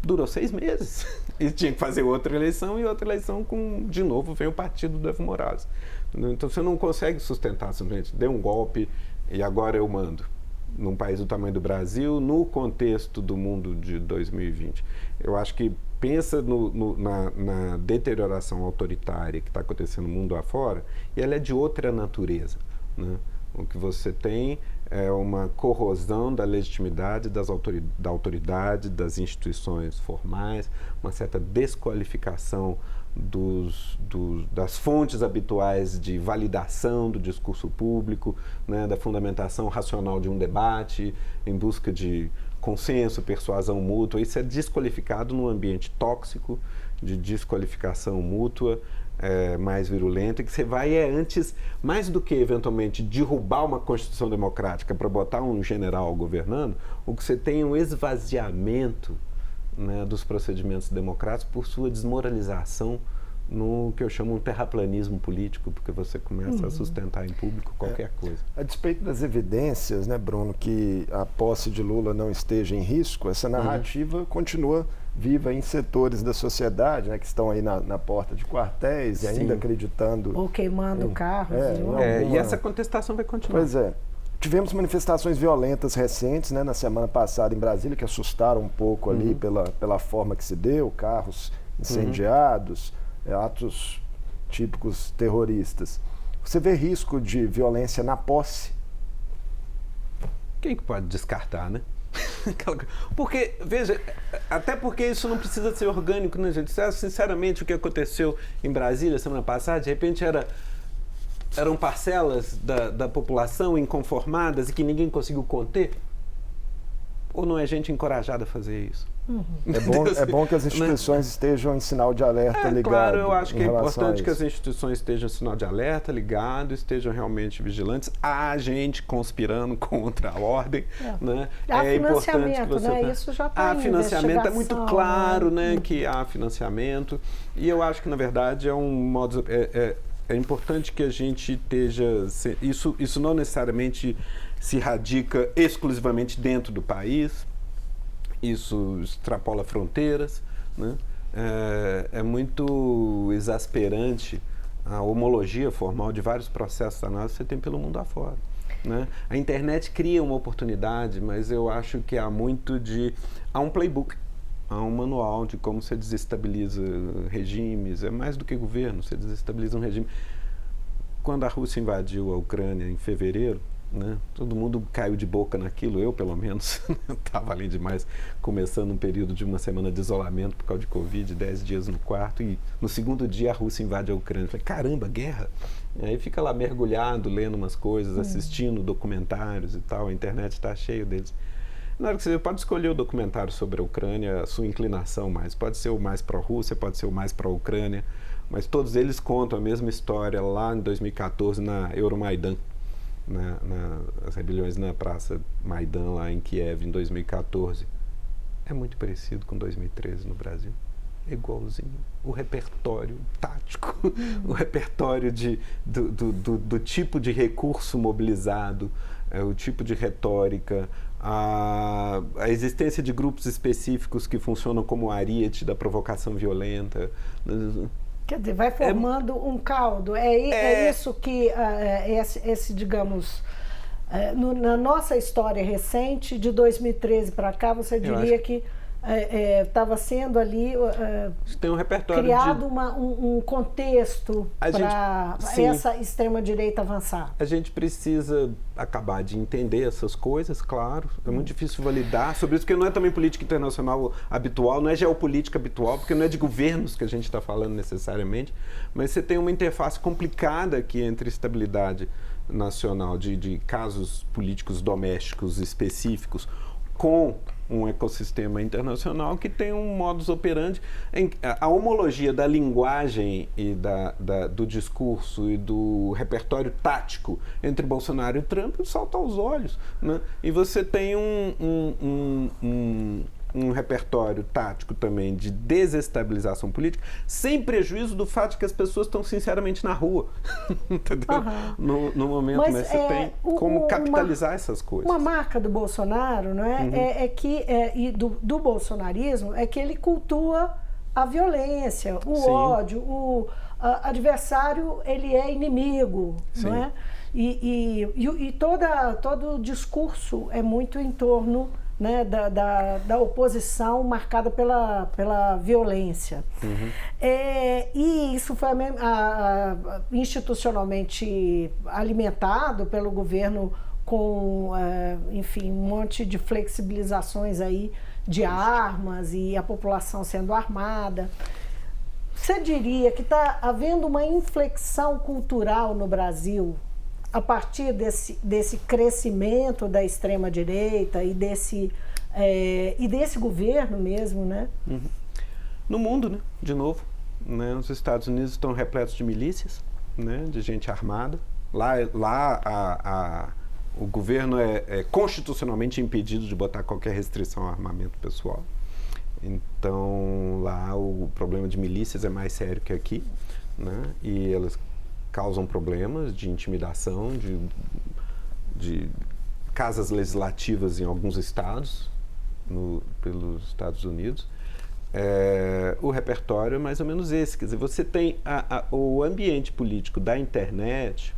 Durou 6 meses e tinha que fazer outra eleição com, de novo, vem o partido do Evo Morales. Então você não consegue sustentar simplesmente, deu um golpe e agora eu mando. Num país do tamanho do Brasil, no contexto do mundo de 2020. Eu acho que pensa na deterioração autoritária que está acontecendo no mundo afora, e ela é de outra natureza, né? O que você tem é uma corrosão da legitimidade da autoridade, das instituições formais, uma certa desqualificação das fontes habituais de validação do discurso público, né, da fundamentação racional de um debate em busca de consenso, persuasão mútua. Isso é desqualificado num ambiente tóxico, de desqualificação mútua, mais virulento, e que você vai antes, mais do que eventualmente derrubar uma Constituição democrática para botar um general governando, o que você tem é um esvaziamento, né, dos procedimentos democráticos por sua desmoralização no que eu chamo um terraplanismo político, porque você começa a sustentar em público qualquer coisa. A despeito das evidências, né, Bruno, que a posse de Lula não esteja em risco, essa narrativa continua viva em setores da sociedade, né, que estão aí na porta de quartéis e ainda acreditando... Ou queimando carros. E essa contestação vai continuar. Pois é. Tivemos manifestações violentas recentes, né, na semana passada em Brasília, que assustaram um pouco ali pela forma que se deu, carros incendiados, atos típicos terroristas. Você vê risco de violência na posse? Quem que pode descartar, né? Porque, veja, até porque isso não precisa ser orgânico, né, gente? Sinceramente, o que aconteceu em Brasília semana passada, de repente eram parcelas da população inconformadas e que ninguém conseguiu conter? Ou não é gente encorajada a fazer isso? É bom que as instituições estejam em sinal de alerta ligado. Claro, eu acho que é importante que as instituições estejam em sinal de alerta, ligado, estejam realmente vigilantes. Há gente conspirando contra a ordem. Né? Há financiamento, né? Isso já está em financiamento, é muito claro, né, que há financiamento. E eu acho que, na verdade, é um modo... É importante que a gente esteja... Isso não necessariamente se radica exclusivamente dentro do país. Isso extrapola fronteiras, né? É muito exasperante a homologia formal de vários processos análises que você tem pelo mundo afora, né? A internet cria uma oportunidade, mas eu acho que há um playbook, há um manual de como você desestabiliza regimes. É mais do que governo, você desestabiliza um regime. Quando a Rússia invadiu a Ucrânia em fevereiro, né, todo mundo caiu de boca naquilo, eu pelo menos estava além demais, começando um período de uma semana de isolamento por causa de Covid, 10 dias no quarto, e no segundo dia a Rússia invade a Ucrânia. Eu falei, caramba, guerra! E aí fica lá mergulhado, lendo umas coisas, assistindo documentários e tal, a internet está cheio deles. Na hora que você pode escolher o documentário sobre a Ucrânia, a sua inclinação mais, pode ser o mais pró-Rússia, pode ser o mais pró-Ucrânia, mas todos eles contam a mesma história lá em 2014 na Euromaidan. As rebeliões na Praça Maidan, lá em Kiev, em 2014. É muito parecido com 2013 no Brasil. É igualzinho. O repertório tático, o repertório do tipo de recurso mobilizado, o tipo de retórica, a existência de grupos específicos que funcionam como ariete da provocação violenta. Quer dizer, vai formando um caldo. É isso que, digamos, na nossa história recente, de 2013 para cá, você diria que estava sendo ali tem um repertório criado um contexto para essa extrema-direita avançar. A gente precisa acabar de entender essas coisas, claro. É muito difícil validar sobre isso, porque não é também política internacional habitual, não é geopolítica habitual, porque não é de governos que a gente está falando necessariamente, mas você tem uma interface complicada aqui entre estabilidade nacional de casos políticos domésticos específicos com um ecossistema internacional que tem um modus operandi. A homologia da linguagem e do discurso e do repertório tático entre Bolsonaro e Trump salta aos olhos, né? E você tem um repertório tático também de desestabilização política, sem prejuízo do fato de que as pessoas estão sinceramente na rua. Entendeu? No momento, mas você tem como capitalizar essas coisas. Uma marca do Bolsonaro, não é? E do bolsonarismo é que ele cultua a violência, o ódio, o adversário, ele é inimigo, não é? E todo o discurso é muito em torno, né, da oposição marcada pela violência. E isso foi institucionalmente alimentado pelo governo com, enfim, um monte de flexibilizações aí de armas e a população sendo armada. Você diria que está havendo uma inflexão cultural no Brasil a partir desse crescimento da extrema-direita e desse governo mesmo, né? No mundo, né? De novo, né? Os Estados Unidos estão repletos de milícias, né? De gente armada. Lá o governo é constitucionalmente impedido de botar qualquer restrição ao armamento pessoal. Então, lá o problema de milícias é mais sério que aqui, né? E elas causam problemas de intimidação, de casas legislativas em alguns estados, pelos Estados Unidos. O repertório é mais ou menos esse. Quer dizer, você tem o ambiente político da internet,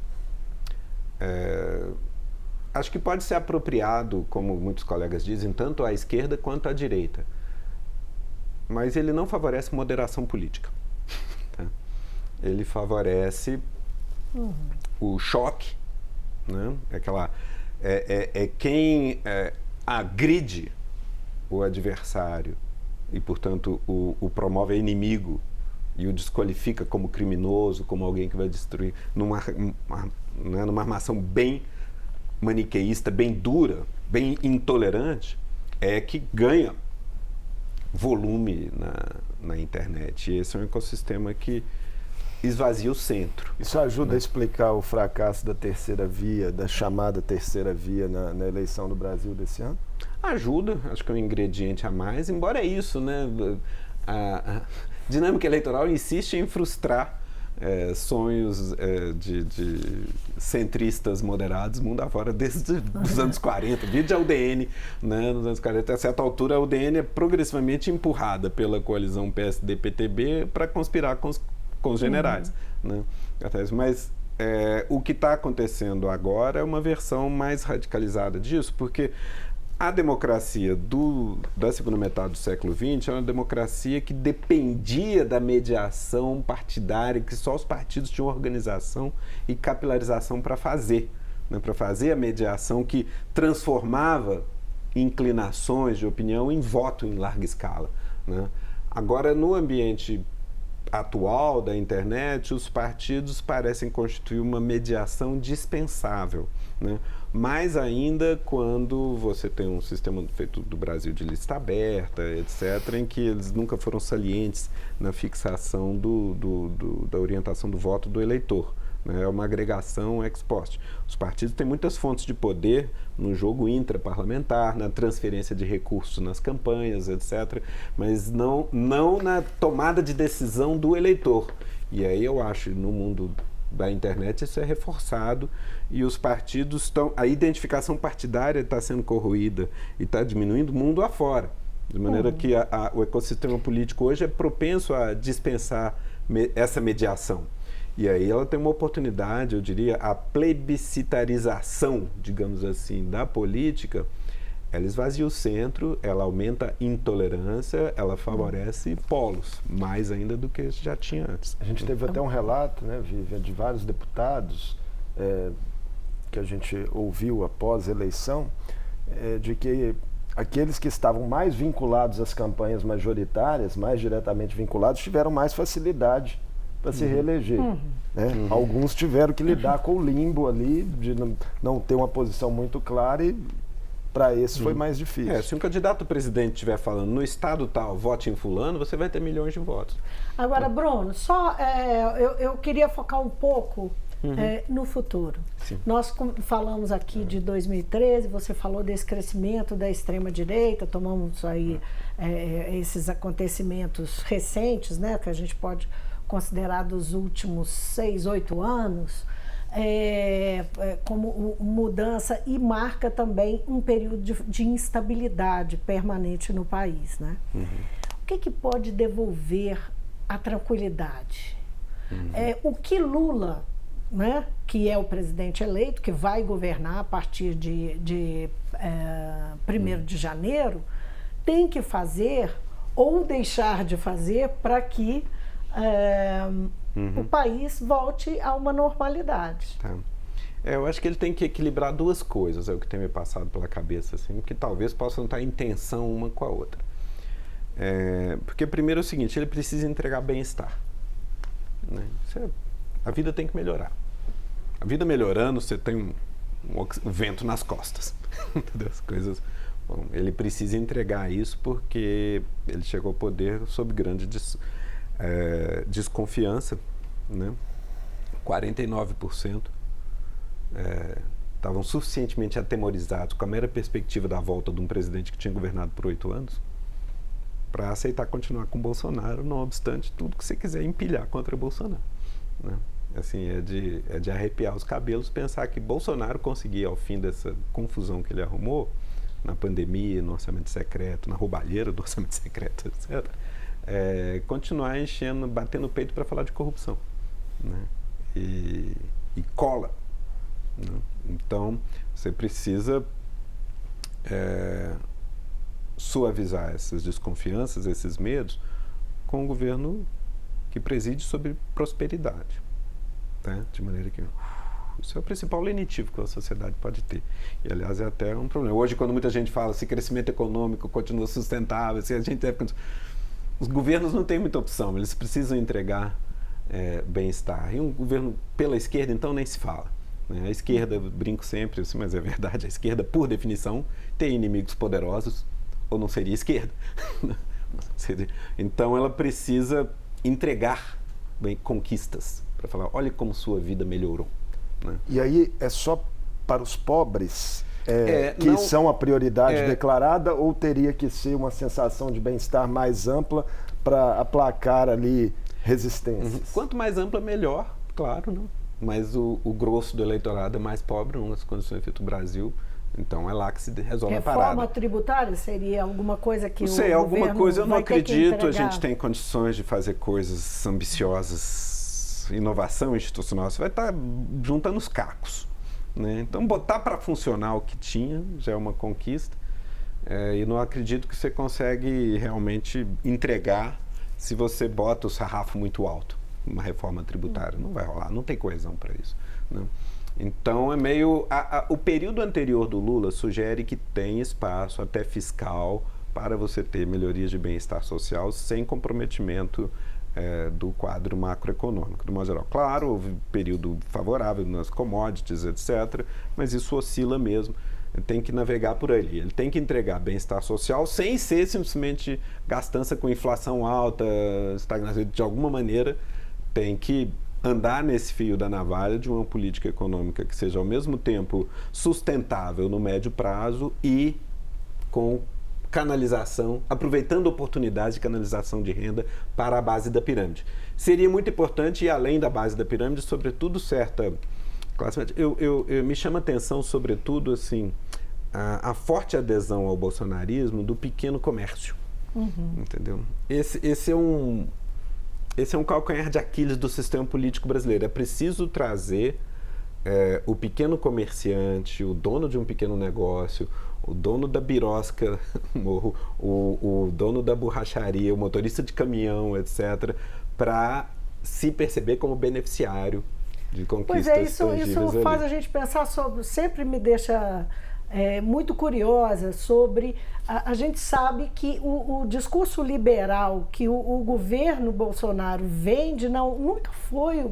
acho que pode ser apropriado, como muitos colegas dizem, tanto à esquerda quanto à direita. Mas ele não favorece moderação política. Tá? Ele favorece o choque, né? Quem agride o adversário e, portanto, o promove inimigo e o desqualifica como criminoso, como alguém que vai destruir, numa armação bem maniqueísta, bem dura, bem intolerante, é que ganha volume na internet. E esse é um ecossistema que esvazia o centro. Isso ajuda a explicar o fracasso da terceira via, da chamada terceira via na eleição do Brasil desse ano? Ajuda, acho que é um ingrediente a mais, embora é isso, né? A dinâmica eleitoral insiste em frustrar sonhos de centristas moderados mundo afora desde os anos 40. Vídeo a UDN, né? Nos anos 40, a certa altura, a UDN é progressivamente empurrada pela coalizão PSD-PTB para conspirar com os generais. Né? Mas o que está acontecendo agora é uma versão mais radicalizada disso, porque a democracia da segunda metade do século XX é uma democracia que dependia da mediação partidária, que só os partidos tinham organização e capilarização para fazer, né? Para fazer a mediação que transformava inclinações de opinião em voto em larga escala. Né? Agora, no ambiente atual da internet, os partidos parecem constituir uma mediação dispensável, né? Mais ainda quando você tem um sistema feito do Brasil de lista aberta, etc., em que eles nunca foram salientes na fixação da orientação do voto do eleitor. Né? É uma agregação ex post. Os partidos têm muitas fontes de poder no jogo intraparlamentar, na transferência de recursos nas campanhas, etc., mas não na tomada de decisão do eleitor. E aí eu acho, no mundo da internet, isso é reforçado e os partidos a identificação partidária está sendo corroída e está diminuindo mundo afora. De maneira que o ecossistema político hoje é propenso a dispensar essa mediação. E aí ela tem uma oportunidade, eu diria, a plebiscitarização, digamos assim, da política, ela esvazia o centro, ela aumenta a intolerância, ela favorece polos, mais ainda do que já tinha antes. A gente teve até um relato, né, Vivian, de vários deputados que a gente ouviu após a eleição, de que aqueles que estavam mais vinculados às campanhas majoritárias, mais diretamente vinculados, tiveram mais facilidade para se reeleger. Né? Alguns tiveram que lidar com o limbo ali, de não ter uma posição muito clara e Para esse foi mais difícil. Se um candidato a presidente estiver falando no estado tal, vote em fulano, você vai ter milhões de votos. Agora, Bruno, eu queria focar um pouco no futuro. Sim. Nós falamos aqui de 2013, você falou desse crescimento da extrema-direita, tomamos aí esses acontecimentos recentes, né, que a gente pode considerar dos últimos 6, 8 anos, como mudança, e marca também um período de instabilidade permanente no país, né? O que pode devolver a tranquilidade? O que Lula, né, que é o presidente eleito, que vai governar a partir de 1º de janeiro, tem que fazer ou deixar de fazer para que o país volte a uma normalidade. Tá. Eu acho que ele tem que equilibrar duas coisas, é o que tem me passado pela cabeça, assim, que talvez possam estar em tensão uma com a outra. Porque primeiro é o seguinte, ele precisa entregar bem-estar. Né? A vida tem que melhorar. A vida melhorando, você tem um vento nas costas. Entendeu? As coisas... Bom, ele precisa entregar isso porque ele chegou ao poder sob grande desconfiança, né? 49% estavam suficientemente atemorizados com a mera perspectiva da volta de um presidente que tinha governado por 8 anos para aceitar continuar com Bolsonaro, não obstante tudo que você quiser empilhar contra Bolsonaro, né? Assim, é de arrepiar os cabelos pensar que Bolsonaro conseguia, ao fim dessa confusão que ele arrumou, na pandemia, no orçamento secreto, na roubalheira do orçamento secreto, etc., continuar enchendo, batendo o peito para falar de corrupção, né? E cola, né? Então, você precisa suavizar essas desconfianças, esses medos, com um governo que preside sobre prosperidade, tá? De maneira que isso é o principal lenitivo que a sociedade pode ter. E, aliás, é até um problema. Hoje, quando muita gente fala se crescimento econômico continua sustentável, se a gente deve... Os governos não têm muita opção, eles precisam entregar bem-estar. E um governo pela esquerda, então, nem se fala, né? A esquerda, eu brinco sempre, assim, mas é verdade, a esquerda, por definição, tem inimigos poderosos, ou não seria esquerda. Então, ela precisa entregar conquistas, para falar, olha como sua vida melhorou, né? E aí é só para os pobres que são a prioridade declarada, ou teria que ser uma sensação de bem-estar mais ampla para aplacar ali resistências? Quanto mais ampla, melhor, claro, né? Mas o grosso do eleitorado é mais pobre nas condições do Brasil, então é lá que se resolve a parada. Reforma tributária seria alguma coisa que não sei, alguma coisa eu não acredito. A gente tem condições de fazer coisas ambiciosas, inovação institucional, você vai estar juntando os cacos, né? Então, botar para funcionar o que tinha já é uma conquista, e não acredito que você consegue realmente entregar se você bota o sarrafo muito alto. Uma reforma tributária não vai rolar, não tem coesão para isso, né? Então, é meio... o período anterior do Lula sugere que tem espaço até fiscal para você ter melhorias de bem-estar social sem comprometimento do quadro macroeconômico, do modo geral. Claro, houve período favorável nas commodities, etc., mas isso oscila mesmo. Ele tem que navegar por ali. Ele tem que entregar bem-estar social sem ser simplesmente gastança com inflação alta, estagnação. De alguma maneira, tem que andar nesse fio da navalha de uma política econômica que seja, ao mesmo tempo, sustentável no médio prazo e com canalização, aproveitando oportunidades de canalização de renda para a base da pirâmide. Seria muito importante ir além da base da pirâmide, sobretudo certa classe média. Me chama a atenção, sobretudo, assim, a forte adesão ao bolsonarismo do pequeno comércio. Entendeu? Esse é um calcanhar de Aquiles do sistema político brasileiro. É preciso trazer o pequeno comerciante, o dono de um pequeno negócio, o dono da birosca, o dono da borracharia, o motorista de caminhão, etc., para se perceber como beneficiário de conquistas tangíveis. Isso faz a gente pensar sobre, sempre me deixa muito curiosa sobre... A gente sabe que o discurso liberal que o governo Bolsonaro vende nunca foi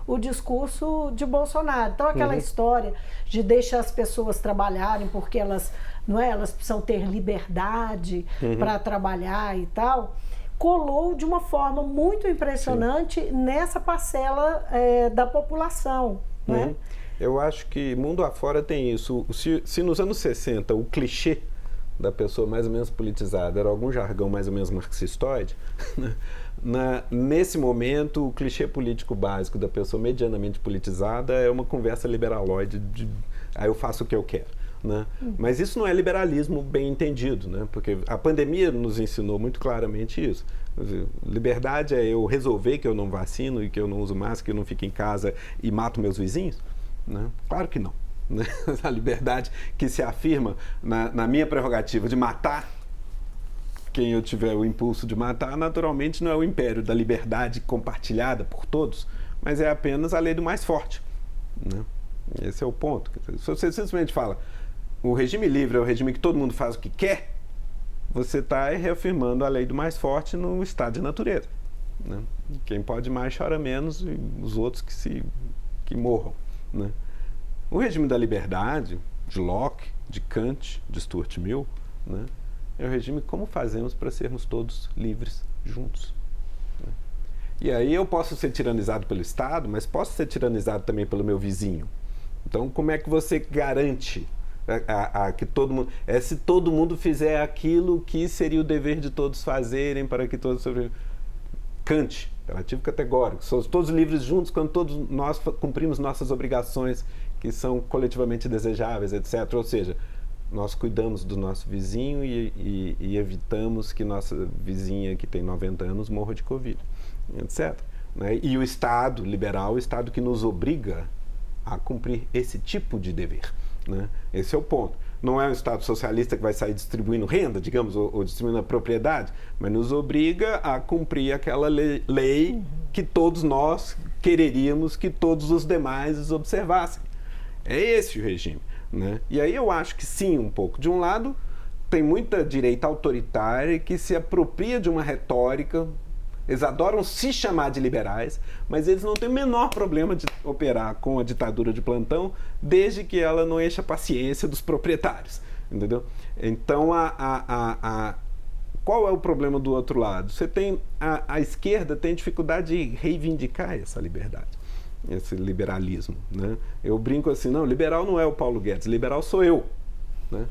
o discurso de Bolsonaro. Então, aquela história de deixar as pessoas trabalharem porque elas, não é, elas precisam ter liberdade para trabalhar e tal, colou de uma forma muito impressionante nessa parcela da população, né? Eu acho que mundo afora tem isso. Se nos anos 60 o clichê da pessoa mais ou menos politizada era algum jargão mais ou menos marxistoide, nesse momento o clichê político básico da pessoa medianamente politizada é uma conversa liberaloide de aí eu faço o que eu quero. Né? Mas isso não é liberalismo bem entendido, né? Porque a pandemia nos ensinou muito claramente isso. Liberdade é eu resolver que eu não vacino e que eu não uso máscara, que eu não fico em casa e mato meus vizinhos? Né? Claro que não. Né? A liberdade que se afirma na minha prerrogativa de matar quem eu tiver o impulso de matar, naturalmente não é o império da liberdade compartilhada por todos, mas é apenas a lei do mais forte. Né? Esse é o ponto. Se você simplesmente fala o regime livre é o regime que todo mundo faz o que quer, você está reafirmando a lei do mais forte no estado de natureza. Né? Quem pode mais chora menos e os outros que morram. Né? O regime da liberdade, de Locke, de Kant, de Stuart Mill, né? É o regime como fazemos para sermos todos livres juntos. Né? E aí eu posso ser tiranizado pelo Estado, mas posso ser tiranizado também pelo meu vizinho. Então, como é que você garante que todo mundo... se todo mundo fizer aquilo que seria o dever de todos fazerem para que todos... Kant, imperativo categórico. Somos todos livres juntos quando todos nós cumprimos nossas obrigações que são coletivamente desejáveis, etc. Ou seja, nós cuidamos do nosso vizinho e evitamos que nossa vizinha que tem 90 anos morra de Covid, etc. Né? E o Estado liberal, o Estado que nos obriga a cumprir esse tipo de dever. Né? Esse é o ponto. Não é um Estado socialista que vai sair distribuindo renda, digamos, ou distribuindo a propriedade, mas nos obriga a cumprir aquela lei que todos nós quereríamos que todos os demais observassem. É esse o regime. Né? E aí eu acho que sim, um pouco. De um lado, tem muita direita autoritária que se apropria de uma retórica. Eles adoram se chamar de liberais, mas eles não têm o menor problema de operar com a ditadura de plantão, desde que ela não encha a paciência dos proprietários, entendeu? Então, qual é o problema do outro lado? Você tem a esquerda tem dificuldade de reivindicar essa liberdade, esse liberalismo, né? Eu brinco assim, não, liberal não é o Paulo Guedes, liberal sou eu. Né?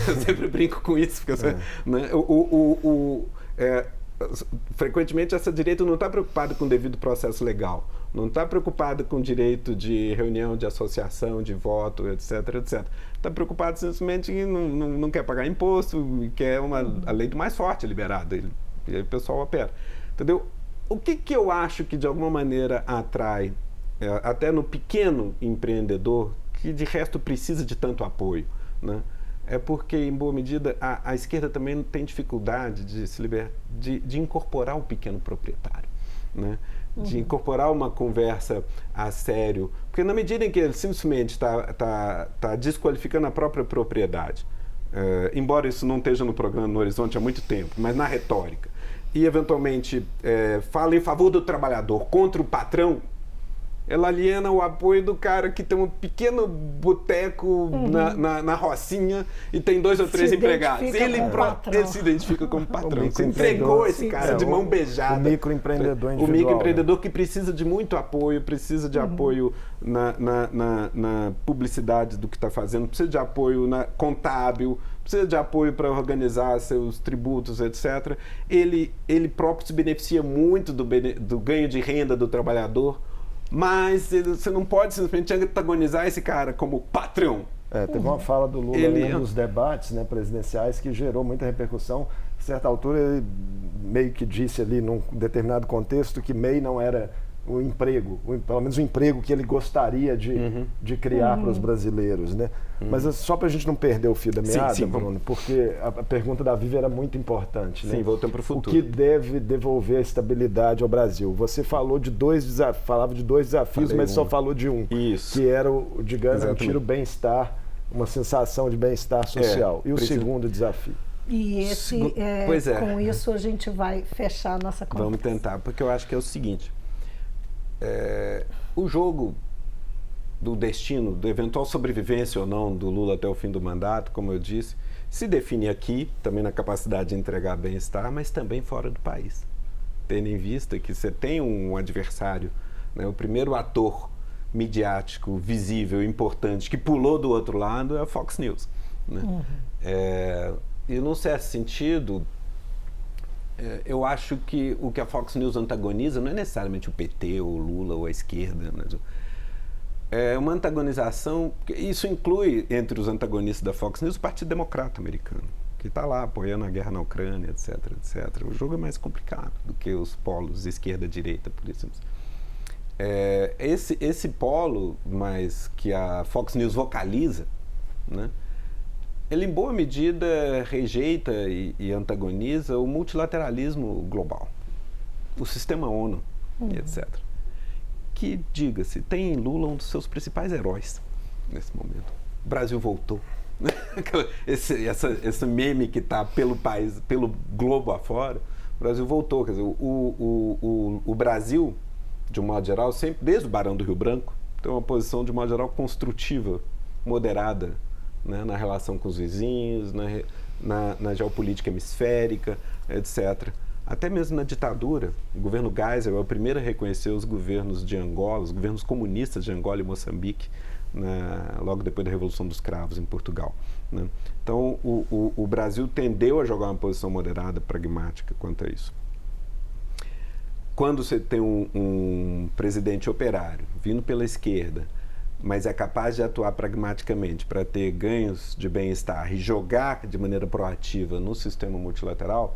Eu sempre brinco com isso, porque né? Frequentemente essa direita não está preocupada com o devido processo legal, não está preocupada com o direito de reunião, de associação, de voto, etc, etc. Está preocupada simplesmente em não quer pagar imposto, quer a lei do mais forte liberada, e aí o pessoal opera. Entendeu? O que eu acho que de alguma maneira atrai, até no pequeno empreendedor, que de resto precisa de tanto apoio, né? É porque, em boa medida, a esquerda também tem dificuldade de incorporar o pequeno proprietário, né? De incorporar uma conversa a sério. Porque na medida em que ele simplesmente está desqualificando a própria propriedade, embora isso não esteja no programa no horizonte há muito tempo, mas na retórica, e eventualmente fala em favor do trabalhador contra o patrão, ela aliena o apoio do cara que tem um pequeno boteco na Rocinha e tem 2 ou 3 empregados. Ele se identifica como patrão. Você entregou esse cara de mão beijada. O microempreendedor individual. O microempreendedor que precisa de muito apoio, precisa de apoio na publicidade do que está fazendo, precisa de apoio contábil, precisa de apoio para organizar seus tributos, etc. Ele próprio se beneficia muito do ganho de renda do trabalhador, mas você não pode simplesmente antagonizar esse cara como patrão. Teve uma fala do Lula nos debates, né, presidenciais que gerou muita repercussão. A certa altura ele meio que disse ali num determinado contexto que MEI não era o emprego, pelo menos o emprego que ele gostaria de criar para os brasileiros, né? Mas só para a gente não perder o fio da meada, Bruno, porque a pergunta da Vivi era muito importante, né? Sim, voltando para o futuro. O que deve devolver a estabilidade ao Brasil? Você falou de falava de 2 desafios, mas só falou de um. Isso. Que era de garantir o bem-estar, uma sensação de bem-estar social. E o segundo desafio? E com isso a gente vai fechar a nossa conversa. Vamos tentar, porque eu acho que é o seguinte. o jogo do destino, da eventual sobrevivência ou não do Lula até o fim do mandato, como eu disse, se define aqui, também na capacidade de entregar bem-estar, mas também fora do país. Tendo em vista que você tem um adversário, né, o primeiro ator midiático, visível, importante, que pulou do outro lado é a Fox News. Né? E num certo sentido, eu acho que o que a Fox News antagoniza não é necessariamente o PT, ou o Lula, ou a esquerda, mas é uma antagonização, isso inclui entre os antagonistas da Fox News o Partido Democrata americano, que está lá apoiando a guerra na Ucrânia, etc, etc. O jogo é mais complicado do que os polos esquerda-direita, por exemplo. Esse polo, mas que a Fox News vocaliza, né, ele em boa medida rejeita e antagoniza o multilateralismo global, o sistema ONU, etc. Que, diga-se, tem em Lula um dos seus principais heróis nesse momento. O Brasil voltou. Esse meme que está pelo país, pelo globo afora, o Brasil voltou. Quer dizer, o Brasil, de um modo geral, sempre, desde o Barão do Rio Branco, tem uma posição, de um modo geral, construtiva, moderada, né, na relação com os vizinhos, na geopolítica hemisférica, etc. Até mesmo na ditadura, o governo Geisel é o primeiro a reconhecer os governos de Angola, os governos comunistas de Angola e Moçambique, logo depois da Revolução dos Cravos em Portugal. Né? Então, o Brasil tendeu a jogar uma posição moderada, pragmática quanto a isso. Quando você tem um presidente operário vindo pela esquerda, mas é capaz de atuar pragmaticamente para ter ganhos de bem-estar e jogar de maneira proativa no sistema multilateral,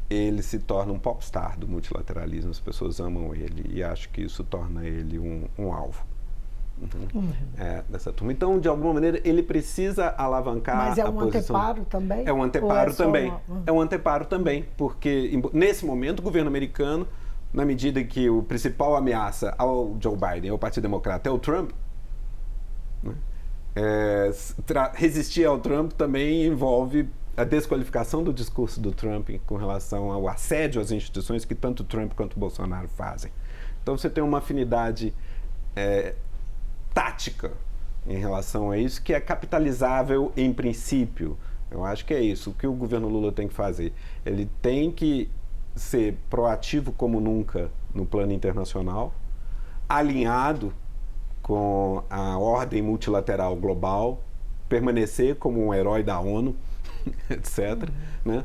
ele se torna um popstar do multilateralismo. As pessoas amam ele e acho que isso torna ele um alvo dessa turma. Então, de alguma maneira, ele precisa alavancar a posição. Mas é um anteparo também? É um anteparo também. É um anteparo também, porque nesse momento o governo americano, na medida que o principal ameaça ao Joe Biden, ao Partido Democrata, é o Trump, né? Resistir ao Trump também envolve a desqualificação do discurso do Trump com relação ao assédio às instituições que tanto Trump quanto Bolsonaro fazem. Então você tem uma afinidade tática em relação a isso, que é capitalizável em princípio. Eu acho que é isso. O que o governo Lula tem que fazer? Ele tem que ser proativo como nunca no plano internacional, alinhado com a ordem multilateral global, permanecer como um herói da ONU, etc. Né?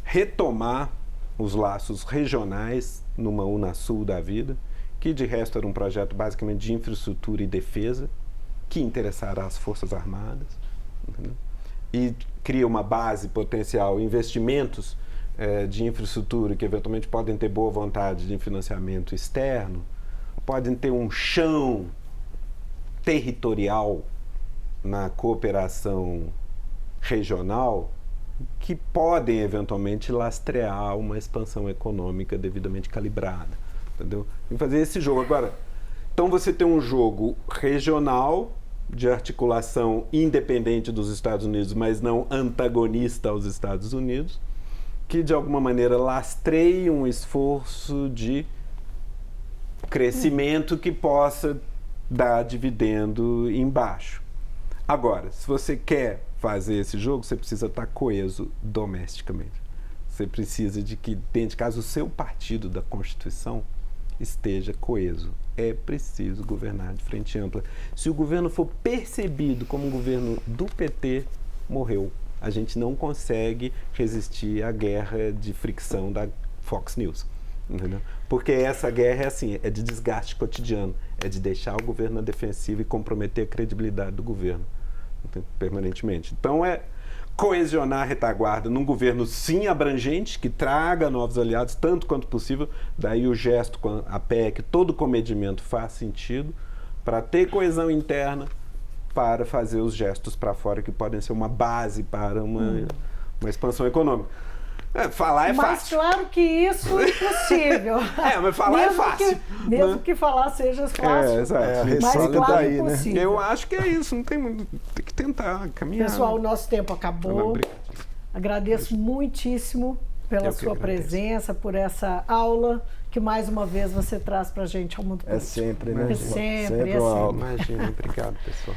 Retomar os laços regionais numa Unasul da vida, que de resto era um projeto basicamente de infraestrutura e defesa, que interessará as Forças Armadas, entendeu? E cria uma base potencial, investimentos de infraestrutura que eventualmente podem ter boa vontade de financiamento externo, podem ter um chão territorial na cooperação regional que podem eventualmente lastrear uma expansão econômica devidamente calibrada, entendeu? E fazer esse jogo. Agora, então você tem um jogo regional de articulação independente dos Estados Unidos, mas não antagonista aos Estados Unidos, que de alguma maneira lastreia um esforço de crescimento que possa dar dividendo embaixo. Agora, se você quer fazer esse jogo, você precisa estar coeso domesticamente. Você precisa de que, dentro de casa, o seu partido da Constituição esteja coeso. É preciso governar de frente ampla. Se o governo for percebido como um governo do PT, morreu. A gente não consegue resistir à guerra de fricção da Fox News. Entendeu? Porque essa guerra é assim, é de desgaste cotidiano, é de deixar o governo na defensiva e comprometer a credibilidade do governo, entendeu? Permanentemente. Então é coesionar a retaguarda num governo sim abrangente, que traga novos aliados tanto quanto possível, daí o gesto com a PEC, todo comedimento faz sentido, para ter coesão interna, para fazer os gestos para fora que podem ser uma base para uma expansão econômica. Falar é fácil. Mas claro que isso é impossível. Mas falar é fácil. Mesmo que falar seja fácil. Exato. Mas claro daí, impossível. Né? Eu acho que é isso, não tem muito. Tem que tentar caminhar. Pessoal, o nosso tempo acabou. Agradeço muitíssimo pela sua presença, por essa aula que mais uma vez você traz para a gente ao mundo político. Sempre, né? É sempre. Imagina, obrigado, pessoal.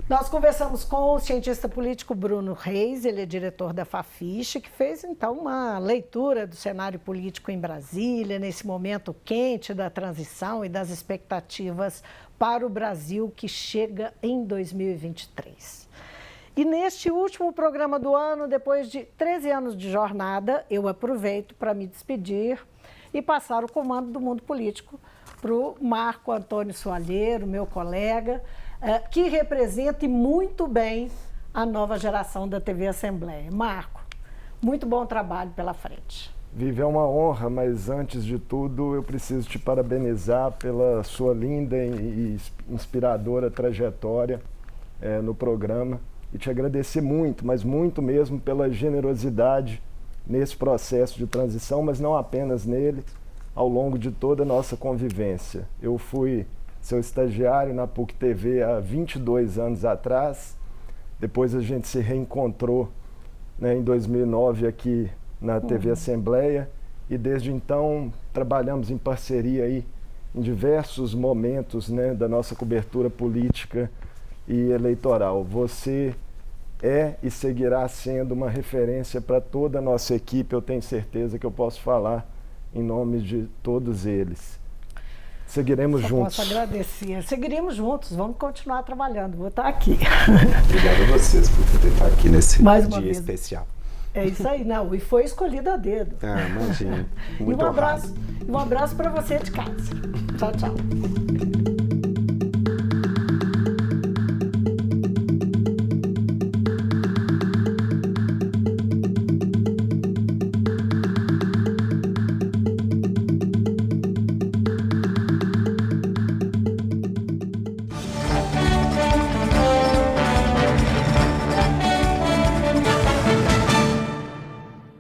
Nós conversamos com o cientista político Bruno Reis, ele é diretor da Fafiche, que fez, então, uma leitura do cenário político em Brasília, nesse momento quente da transição e das expectativas para o Brasil que chega em 2023. E neste último programa do ano, depois de 13 anos de jornada, eu aproveito para me despedir e passar o comando do mundo político para o Marco Antônio Soalheiro, meu colega, que representa muito bem a nova geração da TV Assembleia. Marco, muito bom trabalho pela frente. Vivi, é uma honra, mas antes de tudo eu preciso te parabenizar pela sua linda e inspiradora trajetória no programa e te agradecer muito, mas muito mesmo pela generosidade nesse processo de transição, mas não apenas nele, ao longo de toda a nossa convivência. Eu fui seu estagiário na PUC TV há 22 anos atrás, depois a gente se reencontrou, né, em 2009 aqui na TV Assembleia e desde então trabalhamos em parceria aí em diversos momentos, né, da nossa cobertura política e eleitoral. Você é e seguirá sendo uma referência para toda a nossa equipe, eu tenho certeza que eu posso falar em nome de todos eles. Seguiremos juntos. Posso agradecer. Seguiremos juntos, vamos continuar trabalhando, vou estar aqui. Obrigado a vocês por poder estar aqui nesse dia especial. É isso aí, não, e foi escolhido a dedo. Imagina. Muito e um abraço para você de casa. Tchau, tchau.